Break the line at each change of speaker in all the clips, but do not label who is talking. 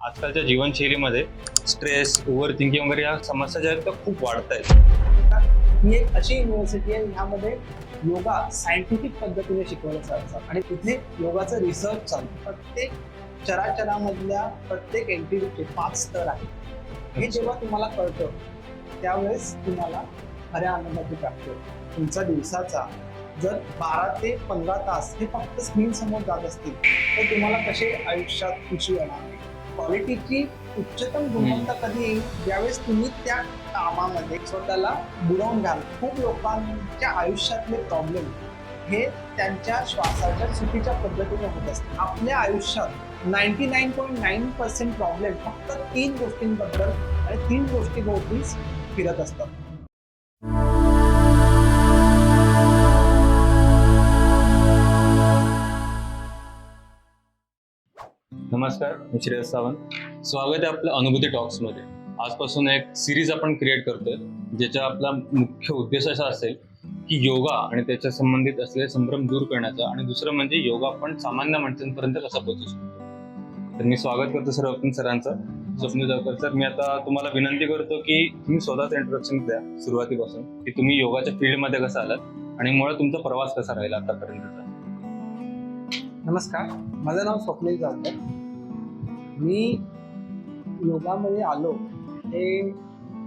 आजकालच्या जीवनशैलीमध्ये stress, over thinking वगैरे या समस्या ज्या आहेत त्या खूप वाढत आहेत.
ही एक अशी युनिव्हर्सिटी आहे ह्यामध्ये योगा सायंटिफिक पद्धतीने शिकवलं जातं आणि तिथे योगाचं रिसर्च चालतं. प्रत्येक चराचरामधल्या प्रत्येक एंटिटीचे 5 स्तर आहेत. हे जेव्हा तुम्हाला कळतं त्यावेळेस तुम्हाला खऱ्या आनंदाची प्राप्ती होते. तुमचा दिवसाचा जर 12 ते 15 तास हे फक्त स्क्रीन समोर जात असतील तर तुम्हाला कसे आयुष्यात खुशी येणार नाही. क्वालिटीची उच्चतम गुणवत्ता कधी येईल ज्यावेळेस तुम्ही त्या कामामध्ये स्वतःला बुडवून घ्याल. खूप लोकांच्या आयुष्यातले प्रॉब्लेम हे त्यांच्या श्वासाच्या चुकीच्या पद्धतीने होत असतात. आपल्या आयुष्यात 99.9% प्रॉब्लेम फक्त 3 गोष्टींबद्दल आणि 3 गोष्टीभोवतीच फिरत असतात.
नमस्कार, मी श्रेयस सावंत. स्वागत आहे आपल्या अनुभूती टॉक्समध्ये. आजपासून एक सिरीज आपण क्रिएट करतोय ज्याचा आपला मुख्य उद्देश असा असेल की योगा आणि त्याच्या संबंधित असलेले संभ्रम दूर करण्याचा, आणि दुसरं म्हणजे योगा आपण सामान्य माणसांपर्यंत कसा पोहोचू शकतो. तर मी स्वागत करतो सर्वप्रथम सरांचं. स्वप्नील जावकर सर, मी आता तुम्हाला विनंती करतो की तुम्ही स्वतःच इंट्रोडक्शन द्या सुरुवातीपासून, की तुम्ही योगाच्या फील्डमध्ये कसं आलात आणि मुळात तुमचा प्रवास कसा राहिला आतापर्यंतचा.
नमस्कार, माझं नाव स्वप्नील जावकर. मी योगामध्ये आलो हे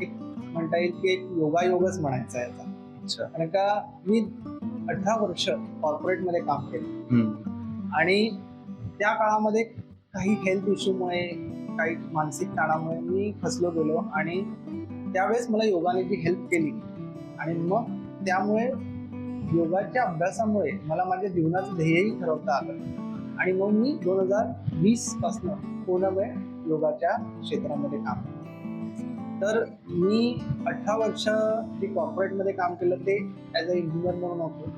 एक म्हणता येईल की एक योगायोगच म्हणायचं आहे याचा.
अच्छा.
कारण का मी 18 वर्ष कॉर्पोरेटमध्ये काम केलं आणि त्या काळामध्ये काही हेल्थ इश्यूमुळे, काही मानसिक ताणामुळे मी फसलो गेलो आणि त्यावेळेस मला योगाने जी हेल्प केली आणि मग त्यामुळे योगाच्या अभ्यासामुळे मला माझ्या जीवनाचं ध्येयही ठरवता आलं आणि मग मी 2020 पासून पूर्ण वेळ योगाच्या क्षेत्रामध्ये काम केलं. तर मी 18 वर्ष जे कॉर्पोरेटमध्ये काम केलं ते ॲज अ इंजिनियर म्हणून होतो.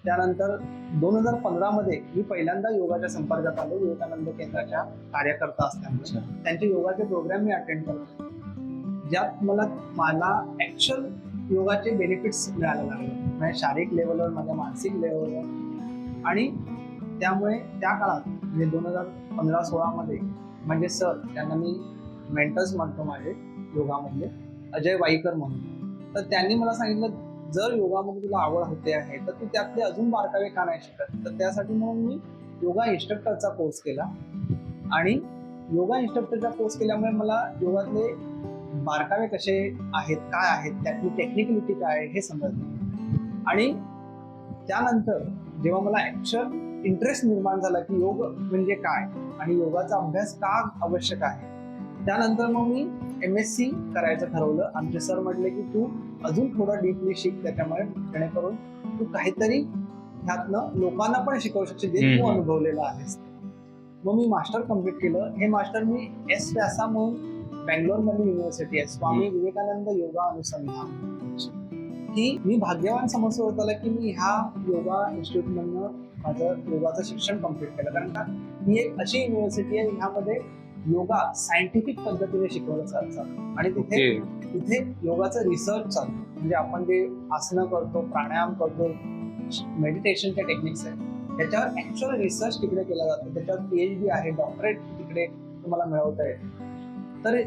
त्यानंतर 2015 मध्ये मी पहिल्यांदा योगाच्या संपर्कात आलो. विवेकानंद केंद्राच्या कार्यकर्ता असल्यामुळे त्यांचे योगाचे प्रोग्राम मी अटेंड करतो, ज्यात मला ॲक्च्युअल योगाचे बेनिफिट्स मिळायला लागले, म्हणजे शारीरिक लेवलवर, माझ्या मानसिक लेवलवर. आणि त्यामुळे त्या काळात म्हणजे 2015-16 मध्ये म्हणजे सर, त्यांना मी मेंटर्स म्हणतो माझे योगामधले, अजय वाईकर म्हणून, तर त्यांनी मला सांगितलं जर योगामध्ये तुला आवड होते आहे तर तू त्यातले अजून बारकावे का नाही शिकत. तर त्यासाठी म्हणून मी योगा इन्स्ट्रक्टरचा कोर्स केला आणि योगा इन्स्ट्रक्टरचा कोर्स केल्यामुळे मला योगातले बारकावे कसे आहेत, काय आहेत, त्यातली टेक्निकलिटी काय आहे हे समजलं. आणि त्यानंतर जेव्हा मला ॲक्च्युअल इंटरेस्ट निर्माण झाला की योग म्हणजे काय आणि योगाचा अभ्यास का आवश्यक आहे, त्यानंतर मग मी MSc करायचं ठरवलं. आमचे सर म्हटले की तू अजून थोडं डीपली शिक, त्याच्यामुळे जेणेकरून तू काहीतरी ह्यातनं लोकांना पण शिकवू शकशील जे तू अनुभवलेलं आहेस. मग मी मास्टर कम्प्लीट केलं. हे मास्टर मी एस व्यासा म्हणून बँगलोरमधली युनिव्हर्सिटी आहे, स्वामी विवेकानंद योगा अनुसंधान, की मी भाग्यवान समजतो होताला की मी ह्या योगा इन्स्टिट्यूटमधनं माझं योगाचं शिक्षण कम्प्लीट केलं. कारण का ही एक अशी युनिव्हर्सिटी आहे ह्यामध्ये योगा सायंटिफिक पद्धतीने शिकवलं जातं आणि तिथे योगाचं रिसर्च चालतं. म्हणजे आपण जे आसनं करतो, प्राणायाम करतो, मेडिटेशनच्या टेक्निक्स आहेत, त्याच्यावर ॲक्च्युअल रिसर्च तिकडे केला जातो. त्याच्यावर PhD आहे, डॉक्टरेट तिकडे तुम्हाला मिळवता येईल. तर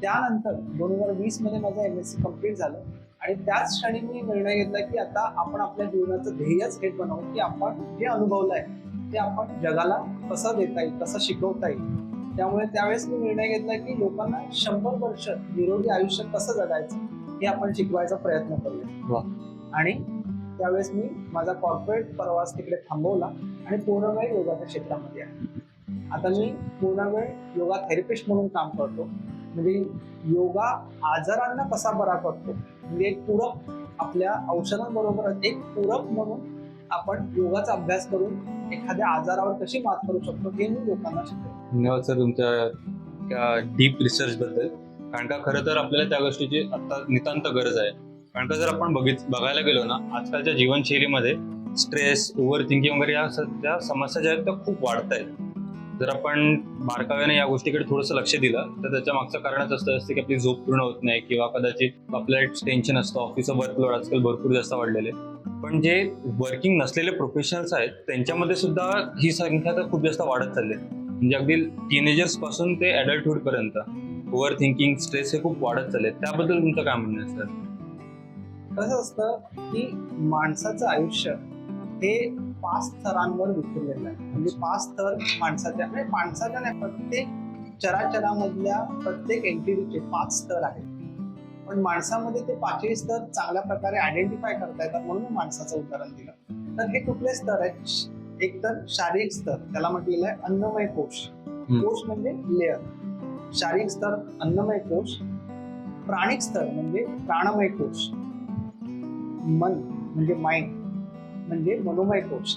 त्यानंतर 2020 मध्ये माझं MSc कम्प्लीट झालं आणि त्याच क्षणी मी निर्णय घेतला की आता आपण आपल्या जीवनाचं ध्येयच हे बनवू की आपण जे अनुभवलं आहे ते आपण जगाला कसं देता येईल, कसं शिकवता येईल. त्यामुळे त्यावेळेस मी निर्णय घेतला की लोकांना 100 वर्ष निरोगी आयुष्य कसं जगायचं हे आपण शिकवायचा प्रयत्न करूया. आणि त्यावेळेस मी माझा कॉर्पोरेट प्रवास तिकडे थांबवला आणि पूर्ण वेळ योगाच्या क्षेत्रामध्ये आहे. आता मी पूर्ण वेळ योगा थेरपिस्ट म्हणून काम करतो. म्हणजे योगा आजारांना कसा बरा करतो, म्हणजे एक पूरक, आपल्या औषधांबरोबर एक पूरक म्हणून आपण योगाचा अभ्यास करून एखाद्या आजारावर कशी मात करू शकतो हे मी लोकांना शिकवतो.
धन्यवाद सर तुमच्या डीप रिसर्च बद्दल. कारण का खरं तर आपल्याला त्या गोष्टीची आता नितांत गरज आहे. कारण का जर आपण बघायला गेलो ना, आजकालच्या जीवनशैलीमध्ये स्ट्रेस, ओव्हर थिंकिंग वगैरे या सध्या समस्या ज्या आहेत त्या खूप वाढत आहेत. जर आपण बारकाव्याने या गोष्टीकडे थोडंसं लक्ष दिलं तर त्याच्या मागचं कारणच असतं की आपली झोप पूर्ण होत नाही, किंवा कदाचित आपल्याला टेन्शन असतं, ऑफिसचं वर्कलोड आजकाल भरपूर जास्त वाढलेले. पण जे वर्किंग नसलेले प्रोफेशनल्स आहेत त्यांच्यामध्ये सुद्धा ही संख्या तर खूप जास्त वाढत चालली आहे. म्हणजे अगदी टीनेजर्स पासून ते अडल्टहुड पर्यंत ओव्हर थिंकिंग, स्ट्रेस हे खूप वाढत चालले. त्याबद्दल तुमचं काय म्हणणं आहे सर?
कसं असतं की माणसाचं आयुष्य हे 5 स्तरांवर विखुरलेलं आहे. म्हणजे 5 स्तर माणसाच्या नाही, प्रत्येक चराचरामधल्या प्रत्येक एंटिटीचे 5 स्तर आहेत. पण माणसामध्ये ते 5ही स्तर चांगल्या प्रकारे आयडेंटिफाय करता येतात, म्हणून मी माणसाचं उदाहरण दिलं. तर हे कुठले स्तर आहेत? एक तर शारीरिक स्तर, त्याला म्हटलेलं आहे अन्नमय कोश. कोश म्हणजे लेअर. शारीरिक स्तर अन्नमय कोश. प्राणिक स्तर म्हणजे प्राणमय कोश. मन म्हणजे माइंड म्हणजे मनोमय कोश.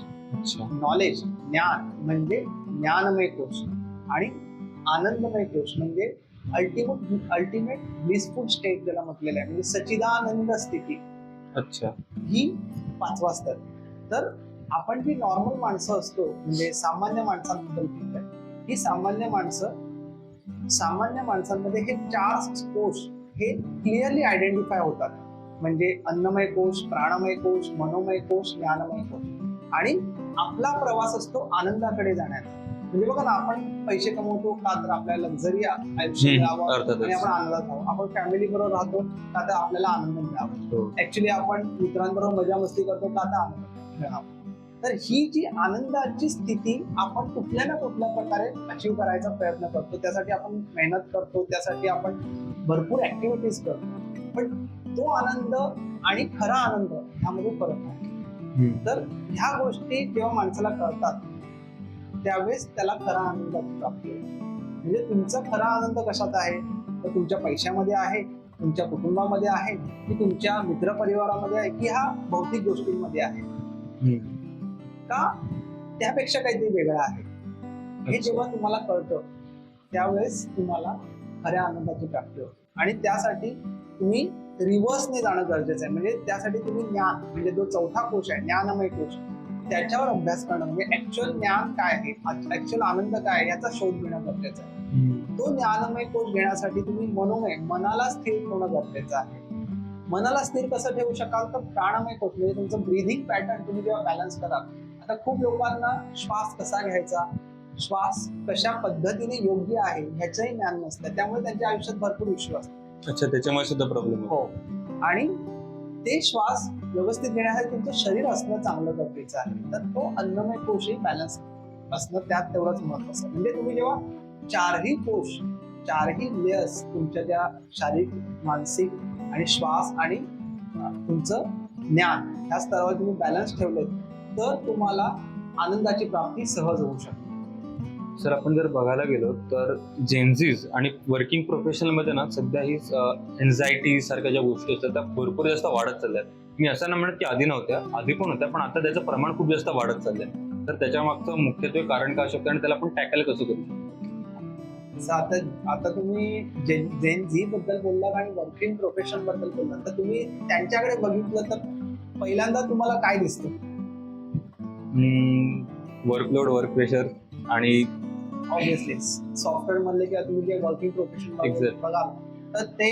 नॉलेज ज्ञान म्हणजे ज्ञानमय कोश. आणि आनंदमय कोश म्हणजे अल्टिमेट ब्लिसफुल स्टेट ज्याला म्हटलेलं आहे, म्हणजे सच्चिदानंद स्थिती.
अच्छा.
ही 5वा स्तर. तर आपण जी नॉर्मल माणसं असतो, म्हणजे सामान्य माणसांबद्दल बोलतोय, ही सामान्य माणसांमध्ये हे 4 कोश हे क्लिअरली आयडेंटिफाय होतात. म्हणजे अन्नमय कोश, प्राणमय कोश, मनोमय कोश, ज्ञानमय कोश. आणि आपला प्रवास असतो आनंदाकडे जाण्याचा. म्हणजे बघा ना, आपण पैसे कमवतो का तर आपल्याला लक्झरी आयुष्य मिळावं आणि आपण आनंदात राहावं. आपण फॅमिली बरोबर राहतो का तर आपल्याला आनंद मिळावा. ऍक्च्युली आपण मित्रांबरोबर मजा मस्ती करतो का तर आनंद मिळावा. तर ही जी आनंदाची स्थिती आपण कुठल्या ना कुठल्या प्रकारे अचीव्ह करायचा प्रयत्न करतो. त्यासाठी आपण मेहनत करतो, त्यासाठी आपण भरपूर ऍक्टिव्हिटीज करतो. पण तो आनंद आणि खरा आनंद ह्यामध्ये फरक आहे. तर ह्या गोष्टी जेव्हा माणसाला कळतात त्यावेळेस त्याला खरा आनंदाची प्राप्ती होते. म्हणजे तुमचा खरा आनंद कशात आहे? तर तुमच्या पैशामध्ये आहे, तुमच्या कुटुंबामध्ये आहे, की तुमच्या मित्रपरिवारामध्ये आहे, की ह्या भौतिक गोष्टींमध्ये आहे का त्यापेक्षा काहीतरी वेगळं आहे? हे जेव्हा तुम्हाला कळतं त्यावेळेस तुम्हाला खऱ्या आनंदाची प्राप्ती होते. आणि त्यासाठी तुम्ही रिव्हर्सने जाणं गरजेचं आहे. म्हणजे त्यासाठी तुम्ही ज्ञान, म्हणजे जो 4था कोश आहे ज्ञानमय कोश, त्याच्यावर अभ्यास करणं, म्हणजे ऍक्च्युअल ज्ञान काय आहे, ऍक्च्युअल आनंद काय आहे याचा शोध घेणं गरजेचं आहे. तो ज्ञानमय कोश घेण्यासाठी तुम्ही मनाला स्थिर ठेवणं गरजेचं आहे. मनाला स्थिर कसं ठेवू शकाल? तर प्राणमय कोश म्हणजे तुमचं ब्रीदिंग पॅटर्न तुम्ही जेव्हा बॅलन्स कराल. आता खूप लोकांना श्वास कसा घ्यायचा, श्वास कशा पद्धतीने योग्य आहे ह्याचंही ज्ञान नसतं, त्यामुळे त्यांच्या आयुष्यात भरपूर इश्यू असतात.
अच्छा, त्याच्यामुळे सुद्धा प्रॉब्लेम
हो. आणि ते श्वास व्यवस्थित घेण्यासाठी तुमचं शरीर असणं चांगलं गरजेचं आहे. तर तो अन्नमय कोशही बॅलन्स असणं त्यात तेवढंच महत्वाचं आहे. म्हणजे तुम्ही जेव्हा 4ही कोश, 4ही लेयर्स तुमच्या ज्या शारीरिक, मानसिक आणि श्वास आणि तुमचं ज्ञान ह्या स्तरावर तुम्ही बॅलन्स ठेवलेत तर तुम्हाला आनंदाची प्राप्ती सहज होऊ शकते.
सर, आपण जर बघायला गेलो तर जेनझीज आणि वर्किंग प्रोफेशनल मध्ये ना सध्या ही एन्झायटी सारख्या ज्या गोष्टी असतात त्या भरपूर जास्त वाढत चालल्या आहेत. मी असं नाही म्हणत की आधी नव्हत्या, आधी पण होत्या, पण आता त्याचं प्रमाण खूप जास्त वाढत चाललंय. तर त्याच्या मागचं मुख्यत्वे कारण काय शकतं आणि त्याला आपण टॅकल कसं करू शकतो?
आता तुम्ही जेन झी बद्दल बोललात आणि वर्किंग प्रोफेशन बद्दल बोललात, तर तुम्ही त्यांच्याकडे बघितलं तर पहिल्यांदा तुम्हाला काय दिसतं?
वर्कलोड, वर्क प्रेशर आणि
ऑब्विसली सॉफ्टवेअर मधले किंवा तुम्ही जे वर्किंग प्रोफेशन बघाल तर ते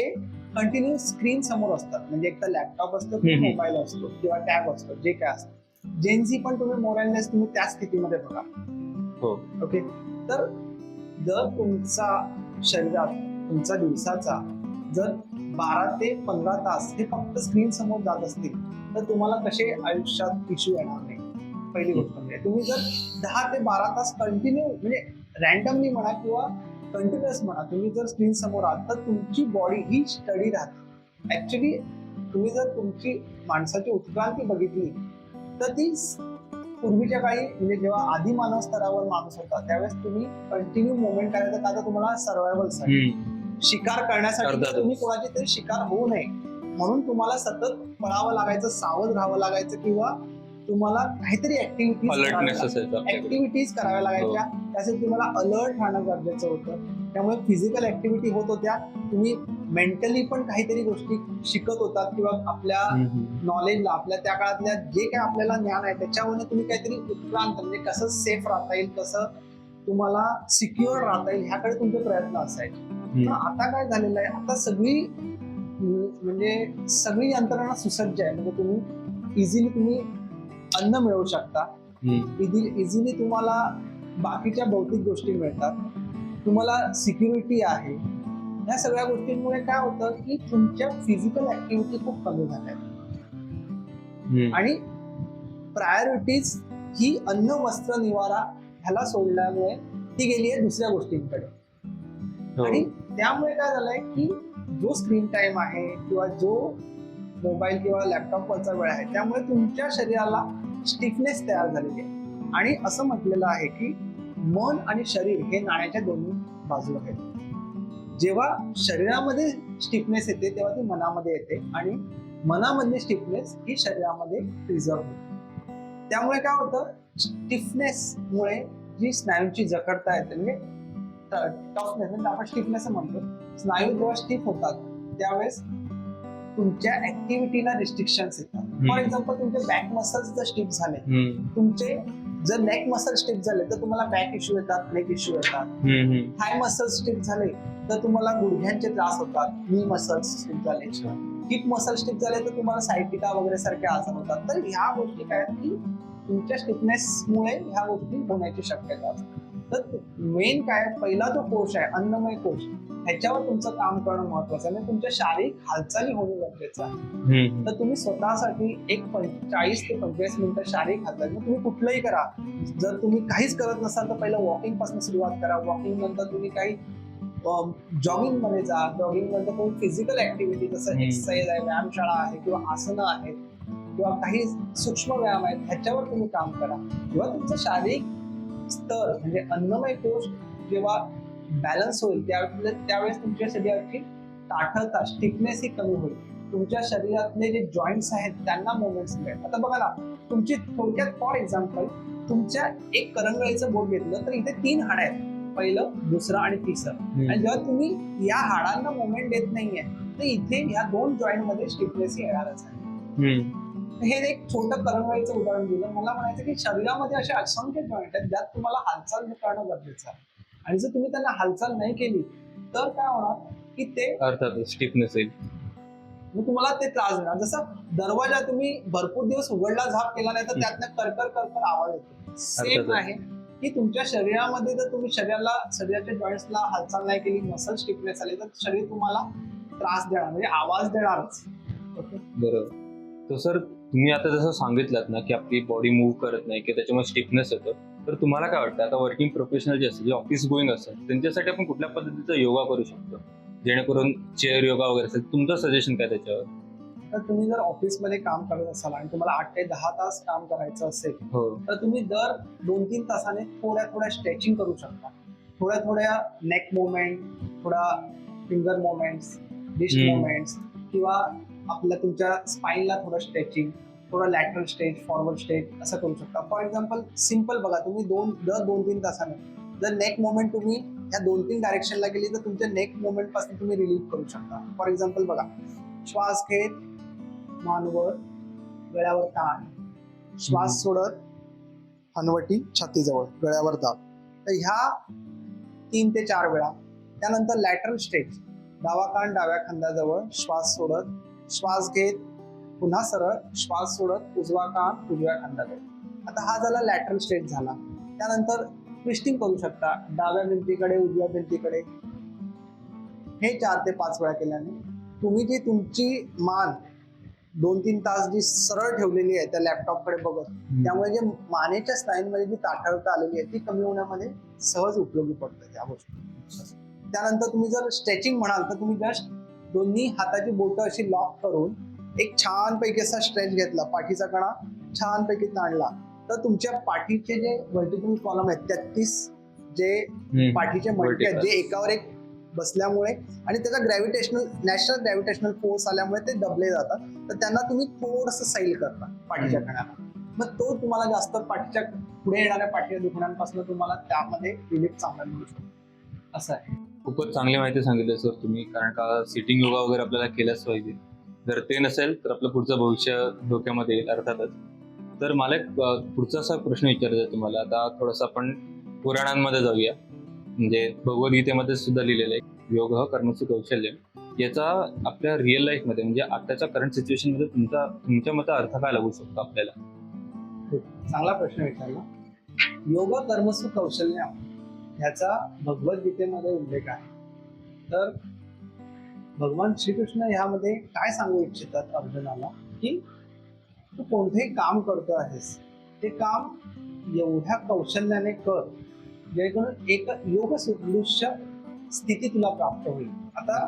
कंटिन्यू स्क्रीन समोर असतात. म्हणजे एक तर लॅपटॉप असतो किंवा मोबाईल असतो किंवा टॅब असतो, जे काय असतं. जेनझी पण तुम्ही मोबाईलनेस तुम्ही त्या स्थितीमध्ये बघा.
हो.
ओके. तर जर तुमचा शरीरात तुमचा दिवसाचा जर 12 ते 15 तास हे फक्त स्क्रीन समोर जात असतील तर तुम्हाला कसे आयुष्यात इश्यू येणार नाही. पहिली गोष्ट म्हणजे तुम्ही जर 10 ते 12 तास कंटिन्यू, म्हणजे रॅन्डमली म्हणा किंवा कंटिन्युअस म्हणा, तुम्ही जर स्क्रीन समोर आहात तर तुमची बॉडी ही स्टडी राहते. ऍक्च्युली तुम्ही जर तुमची माणसाची उत्क्रांती बघितली तर ती पूर्वीच्या काळी, म्हणजे जेव्हा आधी मानव स्तरावर माणूस होता त्यावेळेस तुम्ही कंटिन्यू मुवमेंट करायचं का तर तुम्हाला सर्वायवलसाठी, शिकार करण्यासाठी तुम्ही कोणाची तरी शिकार होऊ नये म्हणून तुम्हाला सतत पळावं लागायचं, सावध राहावं लागायचं, किंवा तुम्हाला काहीतरी ऍक्टिव्हिटीज कराव्या लागायच्या. त्यासाठी तुम्हाला अलर्ट राहणं गरजेचं होतं. त्यामुळे फिजिकल ऍक्टिव्हिटी होत होत्या, तुम्ही मेंटली पण काहीतरी गोष्टी शिकत होतात किंवा आपल्या नॉलेजला, आपल्या त्या काळातल्या जे काय आपल्याला ज्ञान आहे त्याच्यावर तुम्ही काहीतरी उत्क्रांत, म्हणजे कसं सेफ राहता येईल, कसं तुम्हाला सिक्युअर राहता येईल ह्याकडे तुमचे प्रयत्न असायचे. पण आता काय झालेलं आहे, आता सगळी यंत्रणा सुसज्ज आहे. म्हणजे तुम्ही इझिली तुम्ही अन्न मिळवू शकता, इझिली तुम्हाला बाकीच्या भौतिक गोष्टी मिळतात, तुम्हाला सिक्युरिटी आहे. ह्या सगळ्या गोष्टींमुळे काय होतं की तुमच्या फिजिकल ऍक्टिव्हिटी खूप कमी झाल्या आणि प्रायोरिटीज ही अन्न वस्त्र निवारा ह्याला सोडल्यामुळे ती गेली आहे दुसऱ्या गोष्टींकडे.
हो.
आणि त्यामुळे काय झालंय की जो स्क्रीन टाइम आहे किंवा जो मोबाईल किंवा लॅपटॉपवरचा वेळ आहे त्यामुळे तुमच्या शरीराला स्टिफनेस तयार झालेली आहे. आणि असं म्हटलेलं आहे की मन आणि शरीर हे नाण्याच्या दोन्ही बाजू आहेत. जेव्हा शरीरामध्ये स्टिफनेस येते तेव्हा ती मनामध्ये येते आणि मनामधली स्टिफनेस ही शरीरामध्ये प्रिझर्व होते. त्यामुळे काय होतं, स्टिफनेसमुळे जी स्नायूंची जखडता येते म्हणजे टफनेस म्हणजे आपण स्टिफनेस म्हणतो, स्नायू जेव्हा स्टिफ होतात त्यावेळेस तुमच्या ऍक्टिव्हिटीला रिस्ट्रिक्शन्स येतात. फॉर एक्झाम्पल तुमचे बॅक मसल्स जर स्टिफ झाले, तुमचे जर नेक मसल स्टिफ झाले तर तुम्हाला बॅक इश्यू येतात, नेक इश्यू येतात. थाय मसल स्टिफ झाले तर तुम्हाला गुडघ्यांचे त्रास होतात, नी मसल स्टिफ झाले, हिप मसल स्टिफ झाले तर तुम्हाला सायटिका वगैरे सारखे आजार होतात. तर ह्या गोष्टी काय आहेत की तुमच्या स्टिफनेसमुळे ह्या गोष्टी होण्याची शक्यता असते. तर मेन काय, पहिला जो कोश आहे अन्नमय कोश, ह्याच्यावर तुमचं काम करणं महत्वाचं आहे. म्हणजे तुमच्या शारीरिक हालचाली होणं गरजेचं आहे. तर तुम्ही स्वतःसाठी एक 40 ते 45 मिनिटं शारीरिक हालचाल तुम्ही कुठलंही करा. जर तुम्ही काहीच करत नसाल तर पहिलं वॉकिंग पासून सुरुवात करा. वॉकिंग नंतर तुम्ही काही जॉगिंग मध्ये जा. जॉगिंग नंतर तुम्ही फिजिकल ऍक्टिव्हिटी जसं एक्सरसाइज आहे, व्यायामशाळा आहे किंवा आसनं आहेत किंवा काही सूक्ष्म व्यायाम आहेत ह्याच्यावर तुम्ही काम करा. जेव्हा तुमचं शारीरिक स्तर म्हणजे अन्नमय कोश जेव्हा बॅलन्स होईल त्यावेळेस तुमच्या शरीराची ताठरता, स्टिफनेस ही कमी होईल. तुमच्या शरीरातले जे जॉईंट्स आहेत त्यांना मुवमेंट्स मिळेल. आता बघा ना, तुमची थोडक्यात फॉर एक्झाम्पल तुमच्या एक करंगळीचं बोट घेतलं तर इथे 3 हाड आहेत, पहिलं, दुसरं आणि तिसरं. आणि जेव्हा तुम्ही या हाडांना मुवमेंट देत नाहीये तर इथे ह्या 2 जॉईंट मध्ये स्टिफनेस येणारच आहे. हे एक छोटं करंगळीचं उदाहरण दिलं. मला म्हणायचं की शरीरामध्ये असे असंख्य जॉईंट आहेत ज्यात तुम्हाला हालचाल करणं गरजेचं आहे. आणि जर तुम्ही त्यांना हालचाल नाही केली तर काय होणार की ते
अर्थात स्टिफनेस येईल,
मग तुम्हाला ते त्रास देणार. जसं दरवाजा तुम्ही भरपूर दिवस उघडला झाप केला नाही तर त्यातनं करकर करकर आवाज येतो. सेम आहे की तुमच्या शरीरामध्ये जर तुम्ही शरीराच्या जॉईंट्सला हालचाल नाही केली, मसल स्टिफनेस आली तर शरीर तुम्हाला त्रास देणार म्हणजे आवाज देणारच. ओके,
बरोबर. तर सर तुम्ही आता जसं सांगितलं ना की आपली बॉडी मूव्ह करत नाही की त्याच्यामुळे स्टिफनेस येतो, तर तुम्हाला काय वाटतं आता वर्किंग प्रोफेशनल जे असतात, जे ऑफिस गोईंग असतात, त्यांच्यासाठी आपण कुठल्या पद्धतीचा योगा करू शकतो जेणेकरून चेअर योगा वगैरे असेल, तुमचं सजेशन काय त्याच्यावर?
तर तुम्ही जर ऑफिसमध्ये काम करत असाल आणि तुम्हाला 8 ते 10 तास काम करायचं असेल तर तुम्ही दर 2-3 तासाने थोड्या स्ट्रेचिंग करू शकता. थोड्या नेक मुवमेंट, थोडा फिंगर मुवमेंट्स, रिस्ट मुवमेंट्स किंवा आपल्या तुमच्या स्पाईनला थोडं स्ट्रेचिंग, थोडं लॅटरल स्ट्रेच, फॉरवर्ड स्ट्रेच असं करू शकता. फॉर एक्झाम्पल सिम्पल बघा, तुम्ही दर 2-3 तासाने जर नेक मुवमेंट तुम्ही ह्या 2-3 डायरेक्शनला गेली तर तुमच्या नेक मुवमेंट पासून तुम्ही रिलीव्ह करू शकता. फॉर एक्झाम्पल बघा, श्वास घेत मानवर, गळ्यावर ताण, श्वास सोडत हनवटी छातीजवळ, गळ्यावर दाब. तर ह्या 3 ते 4 वेळा. त्यानंतर लॅटरल स्ट्रेच, डावा कान डाव्या खांद्याजवळ, श्वास सोडत, श्वास घेत पुन्हा सरळ, श्वास सोडत उजवा कान उजव्या खांद्याजवळ. आता हा झाला लॅटरल स्ट्रेच झाला. त्यानंतर ट्विस्टिंग करू शकता, डाव्या भिंतीकडे उजव्या भिंतीकडे. हे 4 ते 5 वेळा केल्याने तुम्ही जी तुमची मान 2-3 तास जी सरळ ठेवलेली आहे त्या लॅपटॉपकडे बघत, त्यामुळे जे मानेच्या स्नायूंमध्ये जी ताठरता आलेली आहे ती कमी होण्यामध्ये सहज उपयोगी पडतं त्या गोष्टी. त्यानंतर तुम्ही जर स्ट्रेचिंग म्हणाल तर तुम्ही जस्ट दोन्ही हाताची बोटं अशी लॉक करून एक छानपैकी असा स्ट्रेच घेतला, पाठीचा कणा छानपैकी ताणला तर तुमच्या पाठीचे जे व्हर्टिकल कॉलम आहेत 33 जे पाठीचे मणके आहेत जे एकावर एक बसल्यामुळे आणि त्याचा नॅचरल ग्रॅव्हिटेशनल फोर्स आल्यामुळे ते दबले जातात, तर त्यांना तुम्ही थोडंसं सैल करता पाठीच्या कणाला. मग तो तुम्हाला जास्त पाठीच्या पुढे येणाऱ्या पाठीच्या दुखण्यांपासून तुम्हाला त्यामध्ये रिलीफ चांगला मिळू शकतो. असं आहे.
खूपच चांगली माहिती सांगितली सर तुम्ही, कारण का सिटिंग योगा वगैरे आपल्याला केलंच पाहिजे. जर ते नसेल तर आपलं पुढचं भविष्य धोक्यामध्ये येईल अर्थातच. तर मला एक पुढचा असा प्रश्न विचारायचा आहे तुम्हाला. आता थोडंसं आपण पुराणांमध्ये जाऊया. म्हणजे भगवद्गीतेमध्ये सुद्धा लिहिलेलं आहे, योग कर्मसु कौशल्य. याचा आपल्या रिअल लाईफमध्ये म्हणजे आताच्या करंट सिच्युएशनमध्ये तुमच्या मते अर्थ काय लागू शकतो आपल्याला?
चांगला प्रश्न विचारला. योग कर्मसु कौशल्य ह्याचा भगवद्गीतेमध्ये उल्लेख आहे. तर भगवान श्रीकृष्ण ह्यामध्ये काय सांगू इच्छितात अर्जुनाला, की तू कोणतेही काम करतो आहेस ते काम एवढ्या कौशल्याने कर जेणेकरून एक योग सदृश्य स्थिती तुला प्राप्त होईल. आता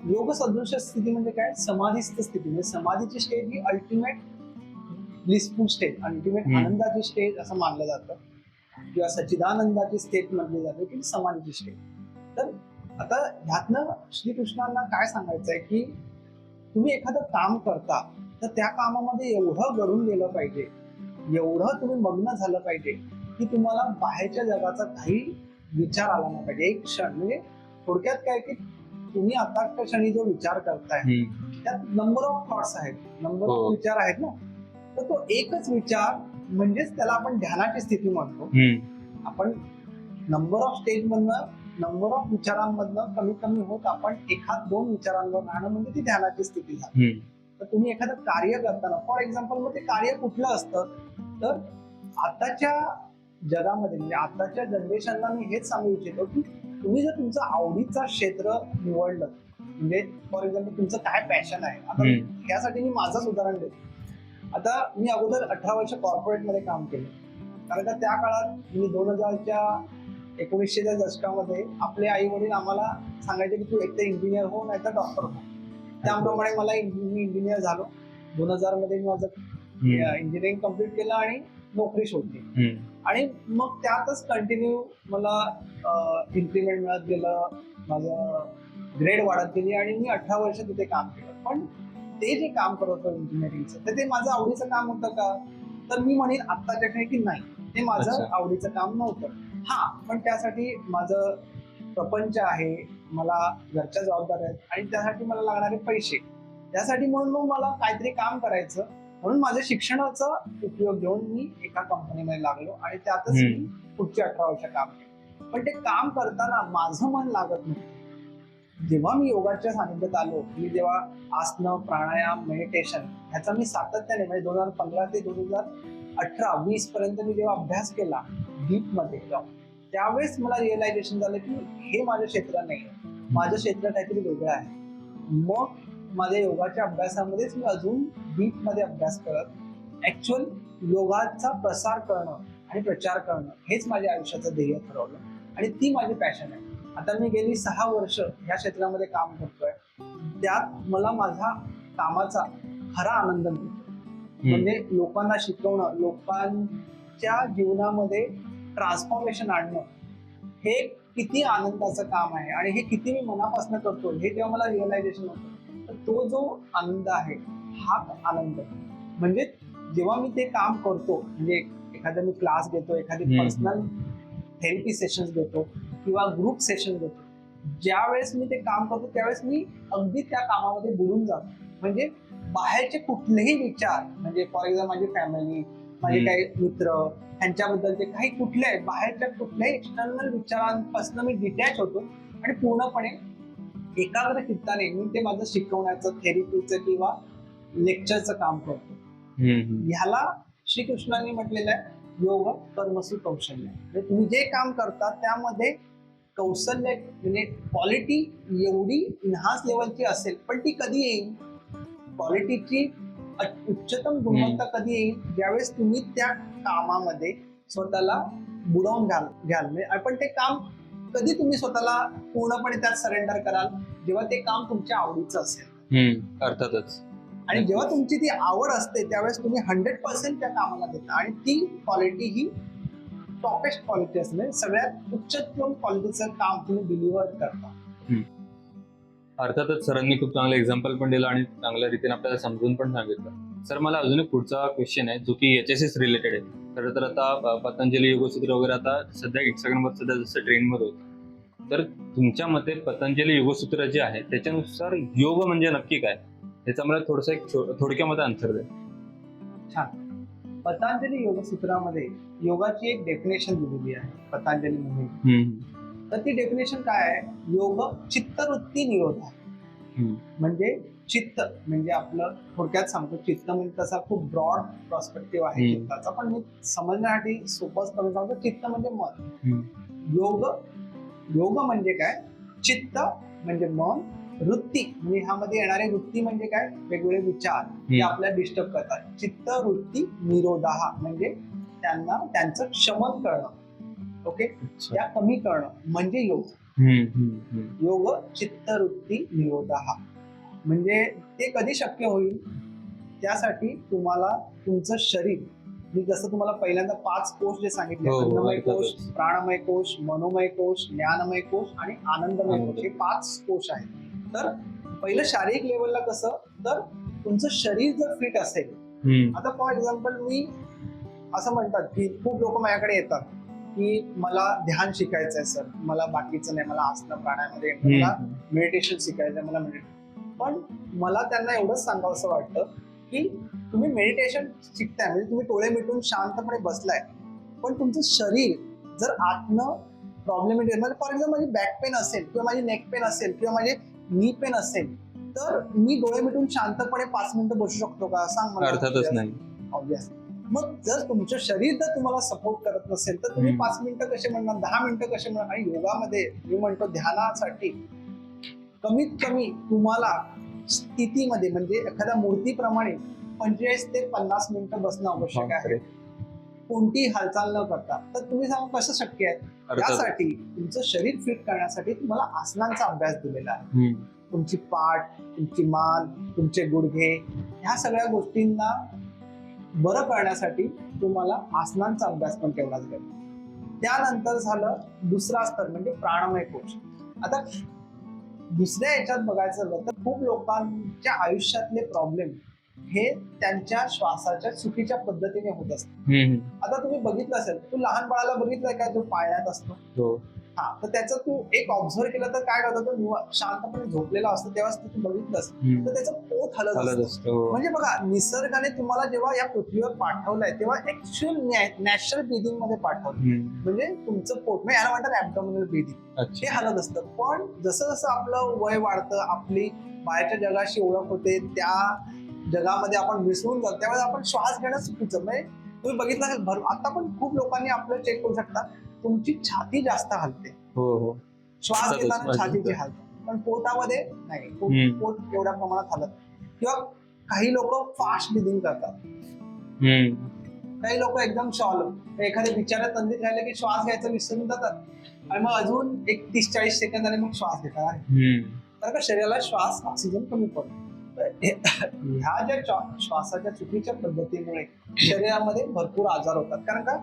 योग सदृश्य स्थिती म्हणजे काय? समाधीस्थ स्थिती. म्हणजे समाधीची स्टेज ही अल्टिमेट ब्लिसफुल स्टेज, अल्टिमेट आनंदाची स्टेज असं मानलं जातं, किंवा सच्चिदानंदाची स्टेज म्हटली जाते की समाधीची स्टेज. तर आता ह्यातनं श्रीकृष्णांना काय सांगायचं आहे की तुम्ही एखादं काम करता तर त्या कामामध्ये एवढं गळून गेलं पाहिजे, एवढं तुम्ही मग्न झालं पाहिजे की तुम्हाला बाहेरच्या जगाचा काही विचार आला नाही पाहिजे. एक क्षण म्हणजे थोडक्यात काय की तुम्ही आता क्षणी जो विचार करताय त्यात नंबर ऑफ थॉट्स आहेत, नंबर ऑफ विचार आहेत ना, तर तो एकच विचार म्हणजेच त्याला आपण ध्यानाची स्थिती म्हणतो. आपण नंबर ऑफ स्टेज मधनं, नंबर ऑफ विचारांमधनं कमीत कमी होत आपण एखाद दोन विचारांवर राहणं म्हणजे ती ध्यानाची स्थिती झाली. तर तुम्ही एखादं कार्य करताना, फॉर एक्झाम्पल मग ते कार्य कुठलं असतं, तर आताच्या जगामध्ये म्हणजे आताच्या जनरेशनला मी हेच सांगू इच्छितो की तुम्ही जर तुमचं आवडीचं क्षेत्र निवडलं, म्हणजे फॉर एक्झाम्पल तुमचं काय पॅशन आहे. आता यासाठी मी माझंच उदाहरण देतो. आता मी अगोदर 18 वर्ष कॉर्पोरेटमध्ये काम केलं, कारण का त्या काळात मी 1900च्या दशकामध्ये आपले आई वडील आम्हाला सांगायचे की तू एकतर इंजिनियर हो नाही तर डॉक्टर हो. त्याप्रमाणे मला मी इंजिनियर झालो. 2000 मध्ये मी माझं इंजिनिअरिंग कम्प्लीट केलं आणि नोकरी शोधली. आणि मग त्यातच कंटिन्यू मला इन्क्रीमेंट मिळत गेलं, माझं ग्रेड वाढत गेली आणि मी 18 वर्ष तिथे काम केलं. पण ते जे काम करत होतं इंजिनिअरिंगचं, तर ते माझं आवडीचं काम होतं का? तर मी म्हणेन आत्ताच्या काही की नाही, ते माझं आवडीचं काम नव्हतं. हा, पण त्यासाठी माझं प्रपंच आहे, मला घरच्या जबाबदाऱ्या आहेत आणि त्यासाठी मला लागणारे पैसे, त्यासाठी म्हणून मग मला काहीतरी काम करायचं, म्हणून माझ्या शिक्षणाचा उपयोग घेऊन मी एका कंपनीमध्ये लागलो आणि त्यातच मी पुढची 18 वर्ष काम केलं. पण ते काम करताना माझं मन लागत नव्हतं. जेव्हा मी योगाच्या सानिध्यात आलो, मी जेव्हा आसनं, प्राणायाम, मेडिटेशन ह्याचा मी सातत्याने म्हणजे 2015 ते 2018-20 पर्यंत मी जेव्हा अभ्यास केला डीप मध्ये जाऊन, त्यावेळेस मला रिअलायझेशन झालं की हे माझं क्षेत्र नाही, माझं क्षेत्र काहीतरी वेगळं आहे. मग माझ्या योगाच्या अभ्यासामध्येच मी अजून डीप मध्ये अभ्यास करत ऍक्च्युअल योगाचा प्रसार करणं आणि प्रचार करणं हेच माझ्या आयुष्याचं ध्येय ठरवलं आणि ती माझी पॅशन आहे. आता मी गेली 6 वर्ष या क्षेत्रामध्ये काम करतोय, त्यात मला माझ्या कामाचा खरा आनंद मिळतो. म्हणजे लोकांना शिकवणं, लोकांच्या जीवनामध्ये ट्रान्सफॉर्मेशन आणणं हे किती आनंदाचं काम आहे आणि हे किती मी मनापासून करतो हे जेव्हा मला रिअलायझेशन होतं, तर तो जो आनंद आहे हा आनंद म्हणजे जेव्हा मी ते काम करतो, म्हणजे एखादा मी क्लास घेतो, एखादी पर्सनल थेरपी सेशन्स घेतो किंवा ग्रुप सेशन घेतो, ज्यावेळेस मी ते काम करतो त्यावेळेस मी अगदी त्या कामामध्ये बुडून जातो. म्हणजे बाहेरचे कुठलेही विचार, म्हणजे फॉर एक्झाम्पल माझी फॅमिली, माझे काही मित्र, ह्यांच्याबद्दलचे काही कुठल्याही बाहेरच्या कुठल्याही एक्सटर्नल विचारांपासून मी डिटॅच होतो आणि पूर्णपणे एकाग्र चित्ताने मी ते माझं शिकवण्याचं, थेरपीचं किंवा लेक्चरचं काम करतो. ह्याला श्रीकृष्णांनी म्हटलेलं आहे योग कर्मसु कौशल्य. म्हणजे तुम्ही जे काम करता त्यामध्ये कौशल्य म्हणजे क्वालिटी एवढी इन्हान्स लेवलची असेल, पण ती कधी येईल? क्वालिटीची उच्चतम गुणवत्ता कधी येईल? ज्यावेळेस तुम्ही त्या कामामध्ये स्वतःला बुडवून घ्याल. म्हणजे पण ते काम कधी तुम्ही स्वतःला पूर्णपणे त्यात सरेंडर कराल? जेव्हा ते काम तुमच्या आवडीचं असेल.
अर्थातच.
आणि जेव्हा तुमची ती आवड असते त्यावेळेस तुम्ही 100% त्या कामाला देता आणि ती क्वालिटी ही टॉपेस्ट क्वालिटी असते, सगळ्यात उच्चतम क्वालिटीचं काम तुम्ही डिलिव्हर करता.
अर्थातच सरांनी खूप चांगलं एक्झाम्पल पण दिलं आणि चांगल्या रीतीने आपल्याला समजून पण सांगितलं. सर, मला अजून एक पुढचा क्वेश्चन आहे जो की याच्याशीच रिलेटेड आहे. खरं तर आता पतंजली योगसूत्र वगैरे आता सध्या इंस्टाग्रामवर सध्या जसं ट्रेंडमध्ये होतं, तर तुमच्या मते पतंजली योगसूत्र जे आहे त्याच्यानुसार योग म्हणजे नक्की काय, याचा मला थोडंसं एक थोडक्यामध्ये आन्सर द्या.
छान. पतंजली योगसूत्रामध्ये योगाची एक डेफिनेशन दिलेली आहे पतंजली मध्ये. तर ती डेफिनेशन काय आहे? योग चित्तवृत्ती निरोध आहे. म्हणजे चित्त म्हणजे आपलं थोडक्यात सांगतो, चित्त म्हणजे तसा खूप ब्रॉड पर्स्पेक्टिव्ह आहे
हम्म.
चित्ताचा, पण मी समजण्यासाठी सोपं करून सांगतो. चित्त म्हणजे मन. योग योग म्हणजे काय? चित्त म्हणजे मन. वृत्ती म्हणजे ह्यामध्ये येणारे वृत्ती म्हणजे काय? वेगवेगळे विचार ते आपल्याला डिस्टर्ब करतात. चित्त वृत्ती निरोधाहा म्हणजे त्यांचं शमन करणं. ओके, त्या कमी करणं म्हणजे योग. योग चित्त वृत्ती निरोधाहा. म्हणजे ते कधी शक्य होईल? त्यासाठी तुम्हाला तुमचं शरीर, मी जसं तुम्हाला पहिल्यांदा 5 कोश जे सांगितले, अन्नमय कोश, प्राणमय कोश, मनोमय कोश, ज्ञानमय कोश आणि आनंदमय कोश, हे 5 कोश आहेत. तर पहिलं शारीरिक लेवलला कसं, तर तुमचं शरीर जर फिट असेल, आता फॉर एक्झाम्पल मी असं म्हणतात की खूप लोक माझ्याकडे येतात की मला ध्यान शिकायचं आहे सर, मला बाकीचं नाही, मला आसन प्राणायामध्ये मला मेडिटेशन शिकायचं आहे, मला पण मला त्यांना एवढंच सांगावं असं वाटतं की तुम्ही मेडिटेशन शिकताय म्हणजे तुम्ही डोळे मिटून शांतपणे बसलाय, पण तुमचं शरीर जर आतनं प्रॉब्लेमेटिक, म्हणजे फॉर एक्झाम्पल माझी बॅक पेन असेल किंवा माझी नेक पेन असेल किंवा माझे नी पेन असेल, तर मी डोळे मिटून शांतपणे 5 मिनिटं बसू शकतो का? सांग मला.
अर्थातच नाही.
ऑब्व्हियसली. मग जर तुमचं शरीर जर तुम्हाला सपोर्ट करत नसेल तर तुम्ही 5 मिनिटं कसे म्हणणार, 10 मिनिटं कसे म्हणणार? आणि योगामध्ये मी म्हणतो ध्यानासाठी कमीत कमी तुम्हाला स्थितीमध्ये म्हणजे एखाद्या मूर्तीप्रमाणे 45 ते 50 मिनिटं बसणं आवश्यक आहे, कोणतीही हालचाल न करता. तर तुम्ही सांगा कसं शक्य आहे? त्यासाठी तुमचं शरीर फिट करण्यासाठी तुम्हाला आसनांचा अभ्यास दिलेला आहे. तुमची पाठ, तुमची मान, तुमचे गुडघे, ह्या सगळ्या गोष्टींना बरं करण्यासाठी तुम्हाला आसनांचा अभ्यास पण तेवढाच गरजेचा. त्यानंतर झालं दुसरा स्तर म्हणजे प्राणमय कोश. आता दुसऱ्या याच्यात बघायचं झालं तर खूप लोकांच्या आयुष्यातले प्रॉब्लेम हे त्यांच्या श्वासाच्या चुकीच्या पद्धतीने होत असतात. आता तुम्ही बघितलं असेल, तू लहान बाळाला बघितलंय का, जो पाळण्यात असतो, हा, तर त्याचं तू एक ऑब्झर्व केलं तर काय करतो, तो शांतपणे झोपलेला असतो तेव्हाच तू बघितलंस तर त्याचं पोट हलत असतं. म्हणजे बघा, निसर्गाने तुम्हाला जेव्हा या पृथ्वीवर पाठवलंय तेव्हा ऍक्च्युअल नॅचरल ब्रिदिंग मध्ये पाठवलं, म्हणजे तुमचं पोट, म्हणजे याला म्हणतात ऍब्डोमिनल ब्रिदिंग, हे हलत असतं. पण जसं जसं आपलं वय वाढतं, आपली बाहेरच्या जगाशी ओळख होते, त्या जगामध्ये आपण मिसळून जातो, त्यावेळेस आपण श्वास घेणं चुकीचं. म्हणजे तुम्ही बघितलं असेल, आता पण खूप लोकांनी आपलं चेक करू शकता, तुमची छाती जास्त हलते. श्वास घेताना छातीची हलते, पण पोटामध्ये नाही, पोट एवढ्या प्रमाणात हलत. किंवा काही लोक फास्ट ब्रिदिंग करतात, काही लोक एकदम शॉलो, एखाद्या विचारात तंद्रीत राहिले की श्वास घ्यायचं विसरून जातात आणि मग अजून एक 30-40 सेकंदाने मग श्वास घेतात. कारण का शरीराला श्वास, ऑक्सिजन कमी पडतो. ह्या ज्या श्वासाच्या चुकीच्या पद्धतीमुळे शरीरामध्ये भरपूर आजार होतात. कारण का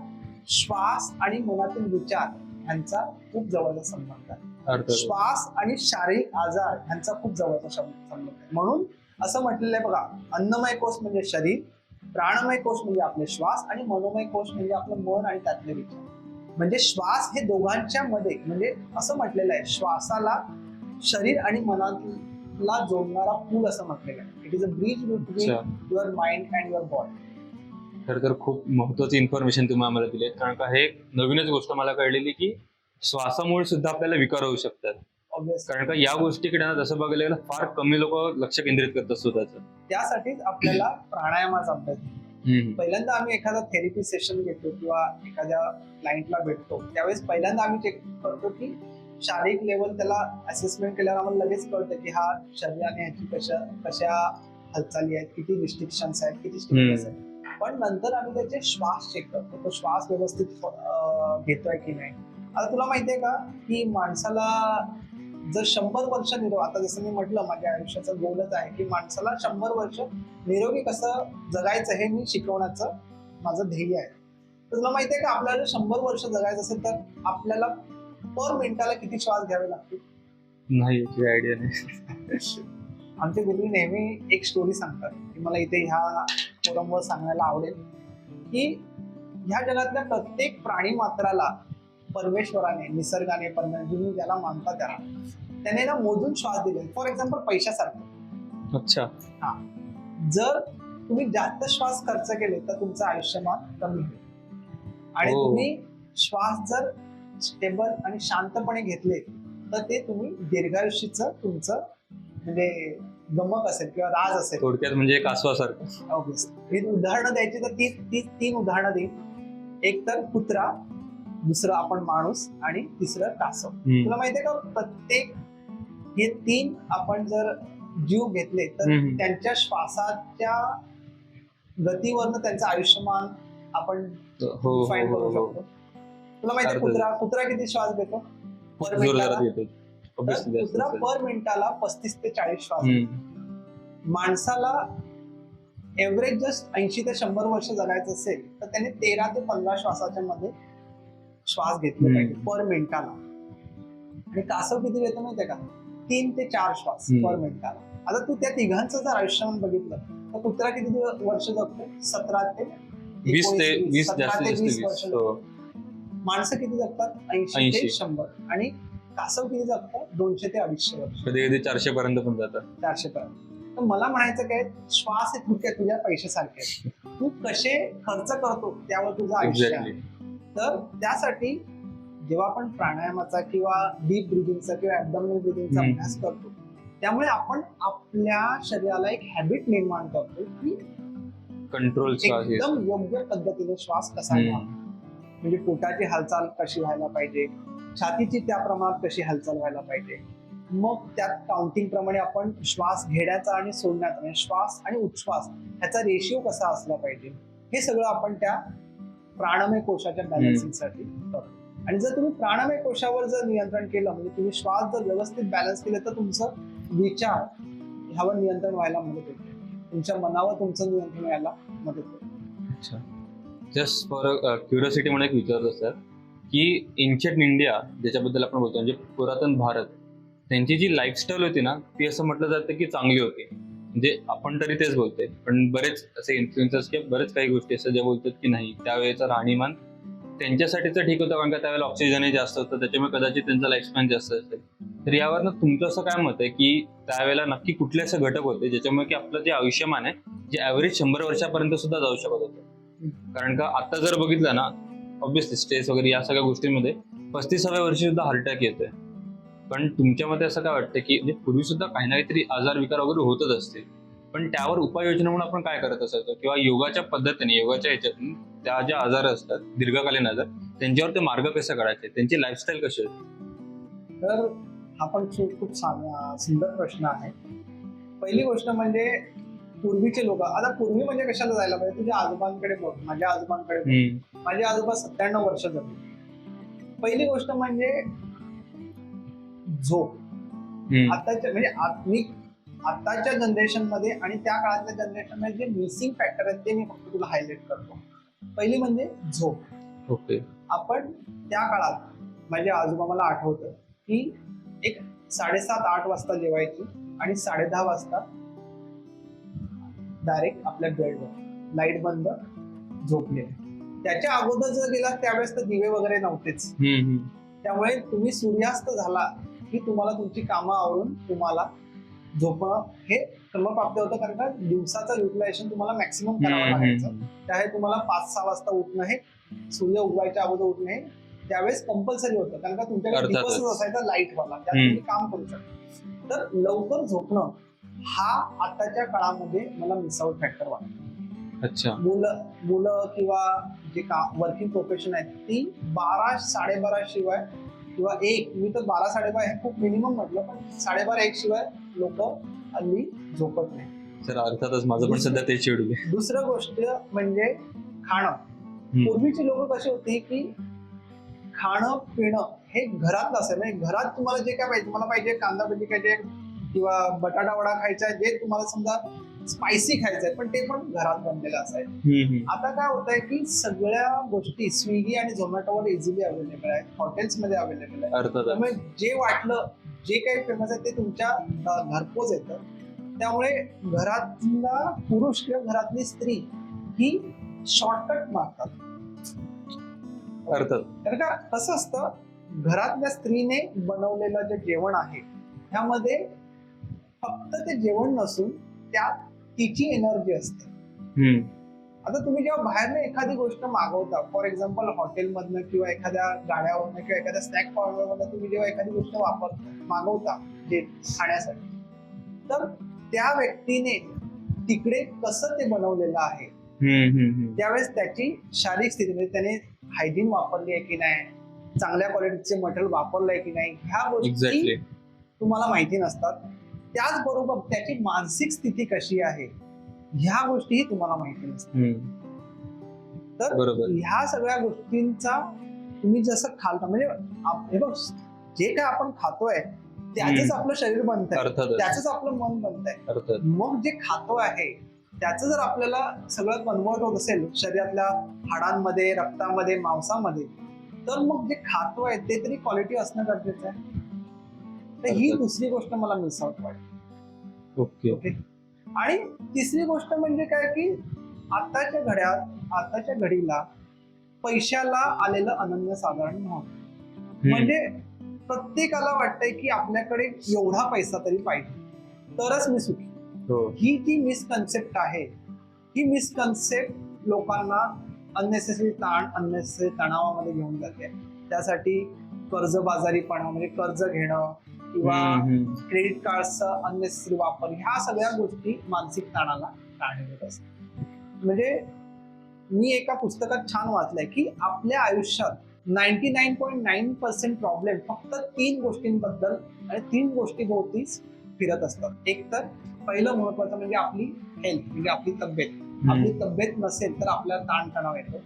श्वास आणि मनातील विचार ह्यांचा खूप जवळचा संबंध आहे. श्वास आणि शारीरिक आजार ह्यांचा खूप जवळचा संबंध आहे. म्हणून असं म्हटलेलं आहे बघा, अन्नमय कोश म्हणजे शरीर, प्राणमय कोश म्हणजे आपले श्वास आणि मनोमय कोश म्हणजे आपलं मन आणि त्यातले विचार. म्हणजे श्वास हे दोघांच्या मध्ये, म्हणजे असं म्हटलेलं आहे, श्वासाला शरीर आणि मनाला जोडणारा पूल असं म्हटलेलं आहे. It is a bridge between your mind and your body.
तर खूप महत्वाची इन्फॉर्मेशन तुम्ही आम्हाला दिली, कारण का हे नवीनच गोष्ट मला कळलेली की श्वासामुळे सुद्धा आपल्याला विकार होऊ शकतात. कारण का या गोष्टीकडे ना जसं बघायला गेलं फार कमी लोक लक्ष केंद्रित करतात स्वतःचं.
त्यासाठीच आपल्याला प्राणायामाचा अभ्यास. पहिल्यांदा आम्ही एखादा थेरपी सेशन घेतो किंवा एखाद्या क्लायंटला भेटतो, त्यावेळेस पहिल्यांदा आम्ही चेक करतो की शारीरिक लेवल, त्याला असेसमेंट केल्यावर आम्हाला लगेच कळतं की हा शरीराने ह्याची कशा हालचाली आहेत, किती रिस्ट्रिक्शन्स आहेत, किती स्टिफनेस आहेत. पण नंतर आम्ही त्याचे श्वास चेक करतो, तो श्वास व्यवस्थित घेतोय की नाही. आता तुला माहितीये का की माणसाला जर 100 वर्ष निरोगी, आता जसं मी म्हटलं माझ्या आयुष्याचा गोलच आहे की माणसाला 100 वर्ष निरोगी कसं जगायचं हे मी शिकवण्याचं माझं ध्येय आहे. तर तुला माहितीये का आपल्याला 100 वर्ष जगायचं असेल तर आपल्याला पर मिनिटाला किती श्वास घ्यावे लागतील?
नाही, याची आयडिया नाही.
आमचे गुरु नेहमी एक स्टोरी सांगतात की मला इथे ह्या फोरमवर सांगायला आवडेल की ह्या जगातल्या प्रत्येक प्राणी मात्राला परमेश्वराने, निसर्गाने, तुम्ही ज्याला मानता त्याने ना मोजून श्वास दिले. फॉर एक्झाम्पल पैशासारखं.
अच्छा.
हा, जर तुम्ही जास्त श्वास खर्च केले तर तुमचं आयुष्यमान कमी होईल, आणि तुम्ही श्वास जर स्टेबल आणि शांतपणे घेतले तर ते तुम्ही दीर्घायुष्यचं तुमचं म्हणजे गमक असेल किंवा राज असेल.
थोडक्यात म्हणजे कासवासारखं.
ऑब्विसली ही उदाहरणं द्यायची तर ती तीन उदाहरणं देईन. एक तर कुत्रा, दुसरं आपण माणूस आणि तिसरं कासव. तुला माहितीये का प्रत्येक हे तीन आपण जर जीव घेतले तर त्यांच्या श्वासाच्या गतीवरनं त्यांचं आयुष्यमान आपण डिफाईन करू शकतो. तुला माहितीये कुत्रा किती श्वास घेतो पर मिनिटाला? कुत्रा पर मिनिटाला 35 ते 40 श्वास घेतो. माणसाला एव्हरेज जस्ट 80 ते 100 वर्ष जगायचं असेल तर त्याने 13 ते 15 श्वासाच्या मध्ये श्वास घेतले पाहिजे पर मिनिटाला. आणि कासव किती घेतो माहितीये का? 3 ते 4 श्वास पर मिनिटाला. आता तू त्या तिघांचं जर आयुष्यमान बघितलं तर कुत्रा किती वर्ष जगतो? 17 ते 20 वर्ष. माणसं किती जगतात? 80 ते 100. आणि कासव किती जगतात? 200 ते 250 वर्ष.
कधी कधी 400 पर्यंत पण जातात.
400 पर्यंत. तर मला म्हणायचं काय, श्वास हे तुझ्या पैशासारखे आहेत. तू कसे खर्च करतो त्यावर तुझं आयुष्य आहे. तर त्यासाठी जेव्हा आपण प्राणायामाचा किंवा डीप ब्रिदिंगचा किंवा ऍबडॉमिनल ब्रिदिंगचा अभ्यास करतो त्यामुळे आपण आपल्या शरीराला एक हॅबिट निर्माण करतो की
कंट्रोल
एकदम योग्य पद्धतीने श्वास कसा घ्यावा. म्हणजे पोटाची हालचाल कशी व्हायला पाहिजे, छातीची त्या प्रमाणात कशी हालचाल व्हायला पाहिजे. मग त्यात काउंटिंग प्रमाणे आपण श्वास घेण्याचा आणि सोडण्याचा म्हणजे श्वास आणि उच्छ्वास ह्याचा रेशिओ कसा असला पाहिजे हे सगळं आपण त्या प्राणमय कोशाच्या बॅलन्सिंगसाठी करतो. आणि जर तुम्ही प्राणमय कोशावर जर नियंत्रण केलं म्हणजे तुम्ही श्वास जर व्यवस्थित बॅलन्स केले तर तुमचं विचार ह्यावर नियंत्रण व्हायला मदत होते, तुमच्या मनावर तुमचं नियंत्रण व्हायला मदत होते.
अच्छा, जस्ट फॉर क्युरियोसिटी म्हणून एक विचारत सर की एन्शियंट इंडिया ज्याच्याबद्दल आपण बोलतो म्हणजे पुरातन भारत, त्यांची जी लाईफस्टाईल होती ना ती असं म्हटलं जातं की चांगली होती. म्हणजे आपण तरी तेच बोलतोय पण बरेच असे इन्फ्लुएन्सर्स किंवा बरेच काही गोष्टी असतात ज्या बोलतात की नाही त्यावेळेचं राहणीमान त्यांच्यासाठीच ठीक होतं कारण का त्यावेळेला ऑक्सिजनही जास्त होतं त्याच्यामुळे कदाचित त्यांचा लाईफस्पॅन जास्त असेल. तर यावरनं तुमचं असं काय मत आहे की त्यावेळेला नक्की कुठले असे घटक होते ज्याच्यामुळे की आपलं जे आयुष्यमान आहे जे ॲव्हरेज 100 वर्षापर्यंत सुद्धा जाऊ शकत होतं. कारण का आता जर बघितलं ना ऑब्व्हियसली स्ट्रेस वगैरे या सगळ्या गोष्टींमध्ये 35व्या वर्षी सुद्धा हार्ट अटॅक येतोय. पण तुमच्या मते असं काय वाटतं की म्हणजे पूर्वी सुद्धा काही ना काहीतरी आजार विकार वगैरे होतच असतील पण त्यावर उपाययोजना म्हणून आपण काय करत असायचो किंवा योगाच्या पद्धतीने योगाच्या ह्याच्यातून त्या ज्या आजार असतात दीर्घकालीन आजार त्यांच्यावर ते मार्ग कसे काढायचे, त्यांची लाईफस्टाईल कशी होती?
तर हा पण खूप सुंदर प्रश्न आहे. पहिली गोष्ट म्हणजे पूर्वीचे लोक, आता पूर्वी म्हणजे कशाला जायला पाहिजे, तुझ्या आजोबांकडे बघ, माझ्या आजोबांकडे बघ. माझे आजोबा 97 वर्ष जगले. पहिली गोष्ट म्हणजे झोप. आताच्या म्हणजे आताच्या जनरेशन मध्ये आणि त्या काळातल्या जनरेशन मध्ये जे मिसिंग फॅक्टर आहेत ते मी फक्त तुला हायलाइट करतो. पहिली म्हणजे झोप.
ओके.
आपण त्या काळात माझे आजोबा मला आठवतं की एक 7:30-8 वाजता जेवायची आणि 10:30 वाजता डायरेक्ट आपल्या बेडवर लाईट बंद झोपले. त्याच्या अगोदर जर गेला त्यावेळेस तर दिवे वगैरे नव्हतेच. त्यामुळे तुम्ही सूर्यास्त झाला की तुम्हाला तुमची कामं आवरून तुम्हाला झोपणं हे क्रमप्राप्त होतं कारण का दिवसाचं युटिलायझेशन तुम्हाला मॅक्सिमम करावं लागायचं. त्यामुळे तुम्हाला 5-6 वाजता उठणं हे सूर्य उगवायच्या अगोदर उठणं हे त्यावेळेस कंपल्सरी होतं कारण का तुमच्याकडे दिवसच असायचा लाईट वाला त्यात तुम्ही काम करू शकता. तर लवकर झोपणं हा आताच्या काळामध्ये मला मिस आउट फॅक्टर वाटतो.
अच्छा.
मुलं किंवा जे वर्किंग प्रोफेशन आहेत ती 12-12:30 शिवाय किंवा 1 मी तर 12-12:30 हे खूप मिनिमम म्हटलं पण 12:30-1 शिवाय लोक हल्ली झोपत नाही.
सर अर्थातच माझं पण सध्या तेच शेड्यूल आहे.
दुसरं गोष्ट म्हणजे खाणं. पूर्वीची लोक कशी होती की खाणं पिणं हे घरात असेल म्हणजे घरात तुम्हाला जे काय पाहिजे, तुम्हाला पाहिजे कांदा भजी खायचे किंवा बटाटा वडा खायचा आहे, जे तुम्हाला समजा स्पायसी खायचंय पण ते पण घरात बनलेलं असायचं. आता काय होत आहे की सगळ्या गोष्टी स्विगी आणि झोमॅटोवर इझिली अवेलेबल आहेत, हॉटेल्समध्ये अवेलेबल आहे. त्यामुळे जे वाटलं जे काही फेमस आहे ते तुमच्या घरपोच येतं. त्यामुळे घरातला पुरुष किंवा घरातली स्त्री ही शॉर्टकट मारतात. कारण का कसं असतं घरातल्या स्त्रीने बनवलेलं जे जेवण आहे त्यामध्ये फक्त ते जेवण नसून त्यात तिची एनर्जी असते. आता तुम्ही जेव्हा बाहेरनं एखादी गोष्ट मागवता फॉर एक्झाम्पल हॉटेलमधनं किंवा एखाद्या गाड्यावरनं किंवा एखाद्या स्नॅक पार्लरमधनं तुम्ही जेव्हा एखादी गोष्ट मागवता जे खाण्यासाठी तर त्या व्यक्तीने तिकडे कसं ते बनवलेलं आहे, त्यावेळेस त्याची शारीरिक स्थिती म्हणजे त्याने हायजीन वापरली आहे की नाही, चांगल्या क्वालिटीचे मटेरियल वापरलंय की नाही, ह्या गोष्टी
एक्झॅक्टली.
तुम्हाला माहिती नसतात. त्याचबरोबर त्याची मानसिक स्थिती कशी आहे ह्या गोष्टीही तुम्हाला माहिती नसतात. तर
बरोबर.
ह्या सगळ्या गोष्टींचा तुम्ही जसं खालता म्हणजे हे बघ, जे काय आपण खातोय त्याच आपलं शरीर बनतंय,
अर्थातच.
त्याच आपलं मन बनतंय.
अर्थात.
मग जे खातो आहे त्याचं जर आपल्याला सगळं कन्वर्ट होत असेल शरीरातल्या हाडांमध्ये, रक्तामध्ये, मांसामध्ये, तर मग जे खातोय ते तरी क्वालिटी असणं गरजेचं आहे. तर ही
अर्थात.
दुसरी गोष्ट मला मिस आउट वाटते.
ओके.
ओके. आणि तिसरी गोष्ट म्हणजे काय की आताच्या घडीला पैशाला आलेलं अनन्यसाधारण महत्व. म्हणजे प्रत्येकाला वाटतंय की आपल्याकडे एवढा पैसा तरी पाहिजे तरच मी सुखी. ही जी मिसकन्सेप्ट आहे, ही मिसकन्सेप्ट लोकांना अननेसेसरी तणावामध्ये घेऊन जाते. त्यासाठी कर्जबाजारीपणा म्हणजे कर्ज घेणं किंवा क्रेडिट कार्डचा अननेसेसरी वापर, ह्या सगळ्या गोष्टी मानसिक ताणाला कारणीभूत असतात. म्हणजे मी एका पुस्तकात छान वाचलंय की आपल्या आयुष्यात 99.9% प्रॉब्लेम फक्त 3 गोष्टींबद्दल आणि 3 गोष्टीभोवती फिरत असतात. एक तर पहिलं महत्वाचं म्हणजे आपली हेल्थ म्हणजे आपली तब्येत. आपली तब्येत नसेल तर आपल्याला ताणतणाव येतो.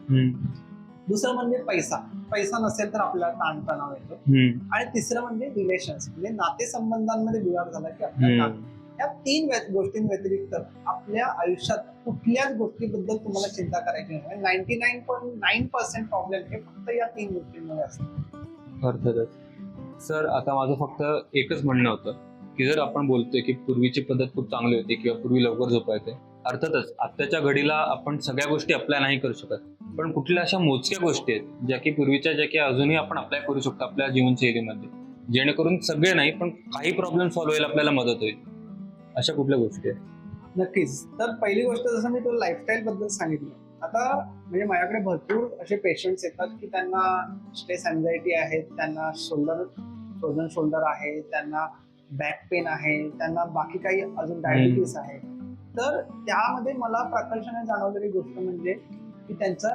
दुसरं म्हणजे पैसा नसेल तर आपल्याला ताणतणाव येतो. आणि तिसरं म्हणजे रिलेशन्स म्हणजे नातेसंबंधांमध्ये बिघाड झाला की आपल्याला. या 3 गोष्टींव्यतिरिक्त आपल्या आयुष्यात कुठल्याच गोष्टीबद्दल तुम्हाला चिंता करायची नाही. 99.9% प्रॉब्लेम हे फक्त या 3 गोष्टींमध्ये असतात.
अर्थातच. सर, आता माझं फक्त एकच म्हणणं होतं की जर आपण बोलतोय की पूर्वीची पद्धत खूप चांगली होती किंवा पूर्वी लवकर झोपायचे, अर्थातच आत्ताच्या घडीला आपण सगळ्या गोष्टी अप्लाय नाही करू शकत, पण कुठल्या अशा मोजक्या गोष्टी आहेत ज्या की पूर्वीच्या ज्या की अजूनही आपण अप्लाय करू शकतो आपल्या जीवनशैलीमध्ये, जेणेकरून सगळे नाही पण काही प्रॉब्लेम सॉल्व्ह व्हायला आपल्याला मदत होईल, अशा कुठल्या गोष्टी आहेत?
नक्कीच. तर पहिली गोष्ट जसं मी तुला लाईफस्टाईल बद्दल सांगितलं, आता म्हणजे माझ्याकडे भरपूर असे पेशंट्स येतात की त्यांना स्ट्रेस अँझायटी आहे, त्यांना फ्रोझन शोल्डर आहे, त्यांना बॅक पेन आहे, त्यांना बाकी काही अजून डायबिटीस आहे. तर त्यामध्ये मला प्रकर्षाने जाणवलेली गोष्ट म्हणजे की त्यांच्या